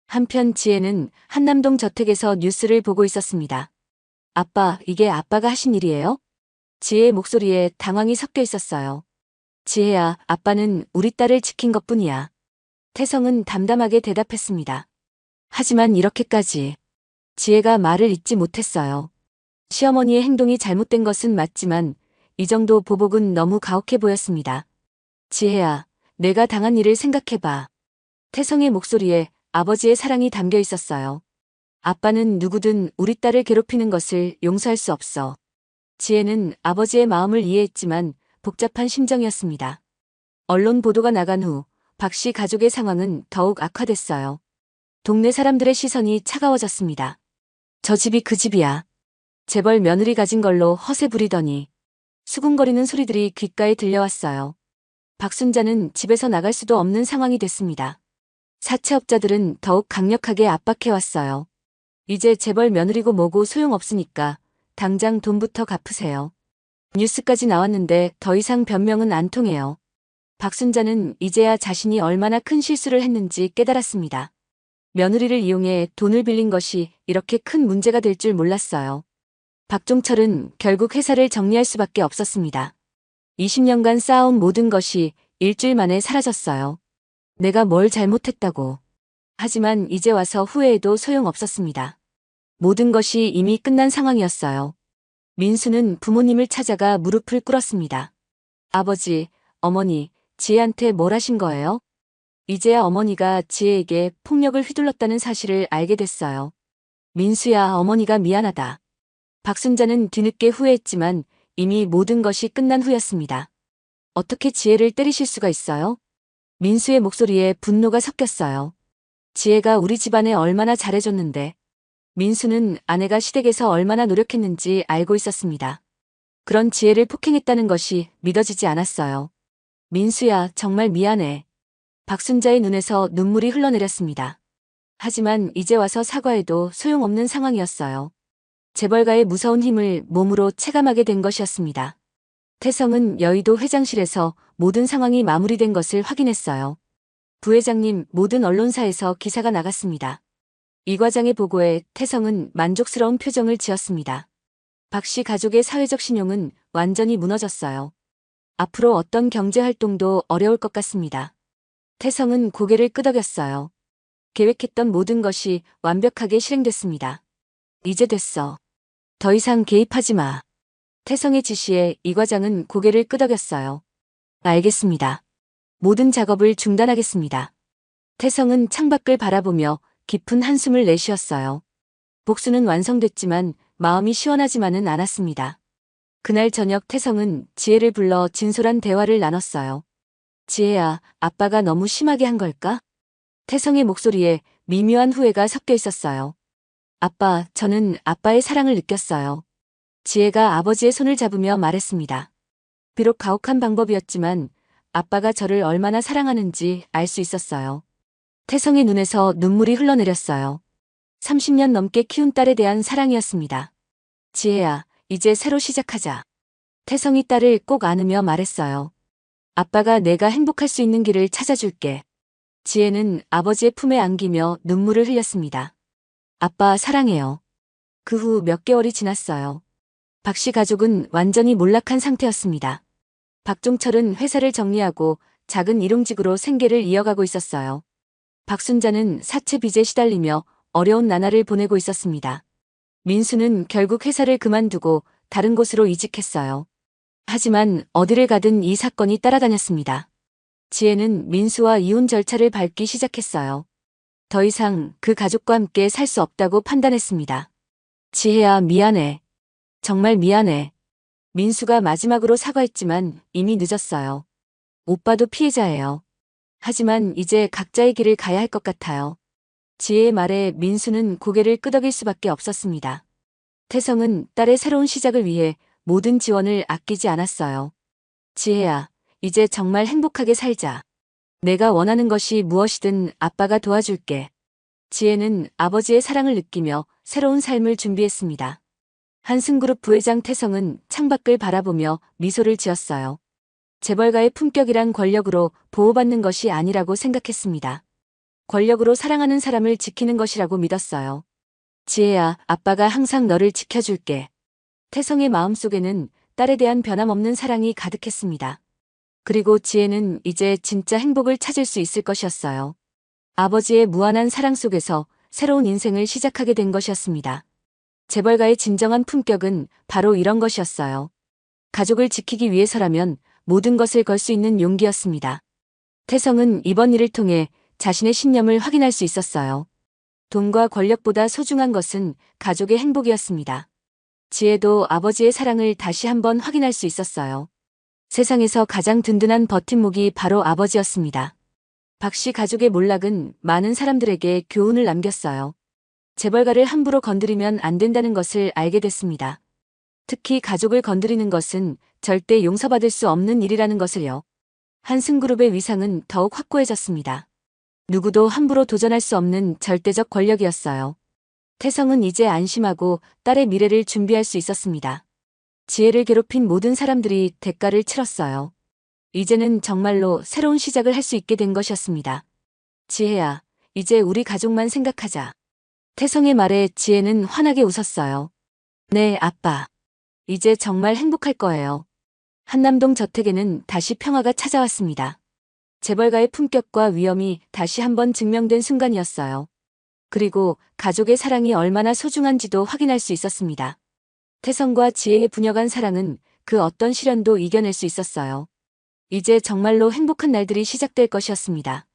한편 지혜는 한남동 저택에서 뉴스를 보고 있었습니다. 아빠, 이게 아빠가 하신 일이에요? 지혜의 목소리에 당황이 섞여 있었어요. 지혜야, 아빠는 우리 딸을 지킨 것뿐이야. 태성은 담담하게 대답했습니다. 하지만 이렇게까지. 지혜가 말을 잇지 못했어요. 시어머니의 행동이 잘못된 것은 맞지만 이 정도 보복은 너무 가혹해 보였습니다. 지혜야, 내가 당한 일을 생각해봐. 태성의 목소리에 아버지의 사랑이 담겨 있었어요. 아빠는 누구든 우리 딸을 괴롭히는 것을 용서할 수 없어. 지혜는 아버지의 마음을 이해했지만 복잡한 심정이었습니다. 언론 보도가 나간 후 박 씨 가족의 상황은 더욱 악화됐어요. 동네 사람들의 시선이 차가워졌습니다. 저 집이 그 집이야. 재벌 며느리 가진 걸로 허세 부리더니. 수군거리는 소리들이 귓가에 들려왔어요. 박순자는 집에서 나갈 수도 없는 상황이 됐습니다. 사채업자들은 더욱 강력하게 압박해왔어요. 이제 재벌 며느리고 뭐고 소용없으니까 당장 돈부터 갚으세요. 뉴스까지 나왔는데 더 이상 변명은 안 통해요. 박순자는 이제야 자신이 얼마나 큰 실수를 했는지 깨달았습니다. 며느리를 이용해 돈을 빌린 것이 이렇게 큰 문제가 될 줄 몰랐어요. 박종철은 결국 회사를 정리할 수밖에 없었습니다. 20년간 쌓아온 모든 것이 일주일 만에 사라졌어요. 내가 뭘 잘못했다고. 하지만 이제 와서 후회해도 소용없었습니다. 모든 것이 이미 끝난 상황이었어요. 민수는 부모님을 찾아가 무릎을 꿇었습니다. 아버지, 어머니, 지혜한테 뭘 하신 거예요? 이제야 어머니가 지혜에게 폭력을 휘둘렀다는 사실을 알게 됐어요. 민수야, 어머니가 미안하다. 박순자는 뒤늦게 후회했지만 이미 모든 것이 끝난 후였습니다. 어떻게 지혜를 때리실 수가 있어요? 민수의 목소리에 분노가 섞였어요. 지혜가 우리 집안에 얼마나 잘해줬는데. 민수는 아내가 시댁에서 얼마나 노력했는지 알고 있었습니다. 그런 지혜를 폭행했다는 것이 믿어지지 않았어요. 민수야, 정말 미안해. 박순자의 눈에서 눈물이 흘러내렸습니다. 하지만 이제 와서 사과해도 소용없는 상황이었어요. 재벌가의 무서운 힘을 몸으로 체감하게 된 것이었습니다. 태성은 여의도 회장실에서 모든 상황이 마무리된 것을 확인했어요. 부회장님, 모든 언론사에서 기사가 나갔습니다. 이 과장의 보고에 태성은 만족스러운 표정을 지었습니다. 박 씨 가족의 사회적 신용은 완전히 무너졌어요. 앞으로 어떤 경제활동도 어려울 것 같습니다. 태성은 고개를 끄덕였어요. 계획했던 모든 것이 완벽하게 실행됐습니다. 이제 됐어. 더 이상 개입하지 마. 태성의 지시에 이 과장은 고개를 끄덕였어요. 알겠습니다. 모든 작업을 중단하겠습니다. 태성은 창밖을 바라보며 깊은 한숨을 내쉬었어요. 복수는 완성됐지만 마음이 시원하지만은 않았습니다. 그날 저녁 태성은 지혜를 불러 진솔한 대화를 나눴어요. 지혜야, 아빠가 너무 심하게 한 걸까? 태성의 목소리에 미묘한 후회가 섞여 있었어요. 아빠, 저는 아빠의 사랑을 느꼈어요. 지혜가 아버지의 손을 잡으며 말했습니다. 비록 가혹한 방법이었지만 아빠가 저를 얼마나 사랑하는지 알 수 있었어요. 태성의 눈에서 눈물이 흘러내렸어요. 30년 넘게 키운 딸에 대한 사랑이었습니다. 지혜야, 이제 새로 시작하자. 태성이 딸을 꼭 안으며 말했어요. 아빠가 내가 행복할 수 있는 길을 찾아줄게. 지혜는 아버지의 품에 안기며 눈물을 흘렸습니다. 아빠 사랑해요. 그 후 몇 개월이 지났어요. 박 씨 가족은 완전히 몰락한 상태였습니다. 박종철은 회사를 정리하고 작은 일용직으로 생계를 이어가고 있었어요. 박순자는 사채 빚에 시달리며 어려운 나날을 보내고 있었습니다. 민수는 결국 회사를 그만두고 다른 곳으로 이직했어요. 하지만 어디를 가든 이 사건이 따라다녔습니다. 지혜는 민수와 이혼 절차를 밟기 시작했어요. 더 이상 그 가족과 함께 살 수 없다고 판단했습니다. 지혜야, 미안해. 정말 미안해. 민수가 마지막으로 사과했지만 이미 늦었어요. 오빠도 피해자예요. 하지만 이제 각자의 길을 가야 할 것 같아요. 지혜의 말에 민수는 고개를 끄덕일 수밖에 없었습니다. 태성은 딸의 새로운 시작을 위해 모든 지원을 아끼지 않았어요. 지혜야, 이제 정말 행복하게 살자. 내가 원하는 것이 무엇이든 아빠가 도와줄게. 지혜는 아버지의 사랑을 느끼며 새로운 삶을 준비했습니다. 한승그룹 부회장 태성은 창밖을 바라보며 미소를 지었어요. 재벌가의 품격이란 권력으로 보호받는 것이 아니라고 생각했습니다. 권력으로 사랑하는 사람을 지키는 것이라고 믿었어요. 지혜야, 아빠가 항상 너를 지켜줄게. 태성의 마음속에는 딸에 대한 변함없는 사랑이 가득했습니다. 그리고 지혜는 이제 진짜 행복을 찾을 수 있을 것이었어요. 아버지의 무한한 사랑 속에서 새로운 인생을 시작하게 된 것이었습니다. 재벌가의 진정한 품격은 바로 이런 것이었어요. 가족을 지키기 위해서라면 모든 것을 걸 수 있는 용기였습니다. 태성은 이번 일을 통해 자신의 신념을 확인할 수 있었어요. 돈과 권력보다 소중한 것은 가족의 행복이었습니다. 지혜도 아버지의 사랑을 다시 한번 확인할 수 있었어요. 세상에서 가장 든든한 버팀목이 바로 아버지였습니다. 박씨 가족의 몰락은 많은 사람들에게 교훈을 남겼어요. 재벌가를 함부로 건드리면 안 된다는 것을 알게 됐습니다. 특히 가족을 건드리는 것은 절대 용서받을 수 없는 일이라는 것을요. 한승그룹의 위상은 더욱 확고해졌습니다. 누구도 함부로 도전할 수 없는 절대적 권력이었어요. 태성은 이제 안심하고 딸의 미래를 준비할 수 있었습니다. 지혜를 괴롭힌 모든 사람들이 대가를 치렀어요. 이제는 정말로 새로운 시작을 할 수 있게 된 것이었습니다. 지혜야, 이제 우리 가족만 생각하자. 태성의 말에 지혜는 환하게 웃었어요. 네, 아빠. 이제 정말 행복할 거예요. 한남동 저택에는 다시 평화가 찾아왔습니다. 재벌가의 품격과 위엄이 다시 한번 증명된 순간이었어요. 그리고 가족의 사랑이 얼마나 소중한지도 확인할 수 있었습니다. 태성과 지혜의 분여간 사랑은 그 어떤 시련도 이겨낼 수 있었어요. 이제 정말로 행복한 날들이 시작될 것이었습니다.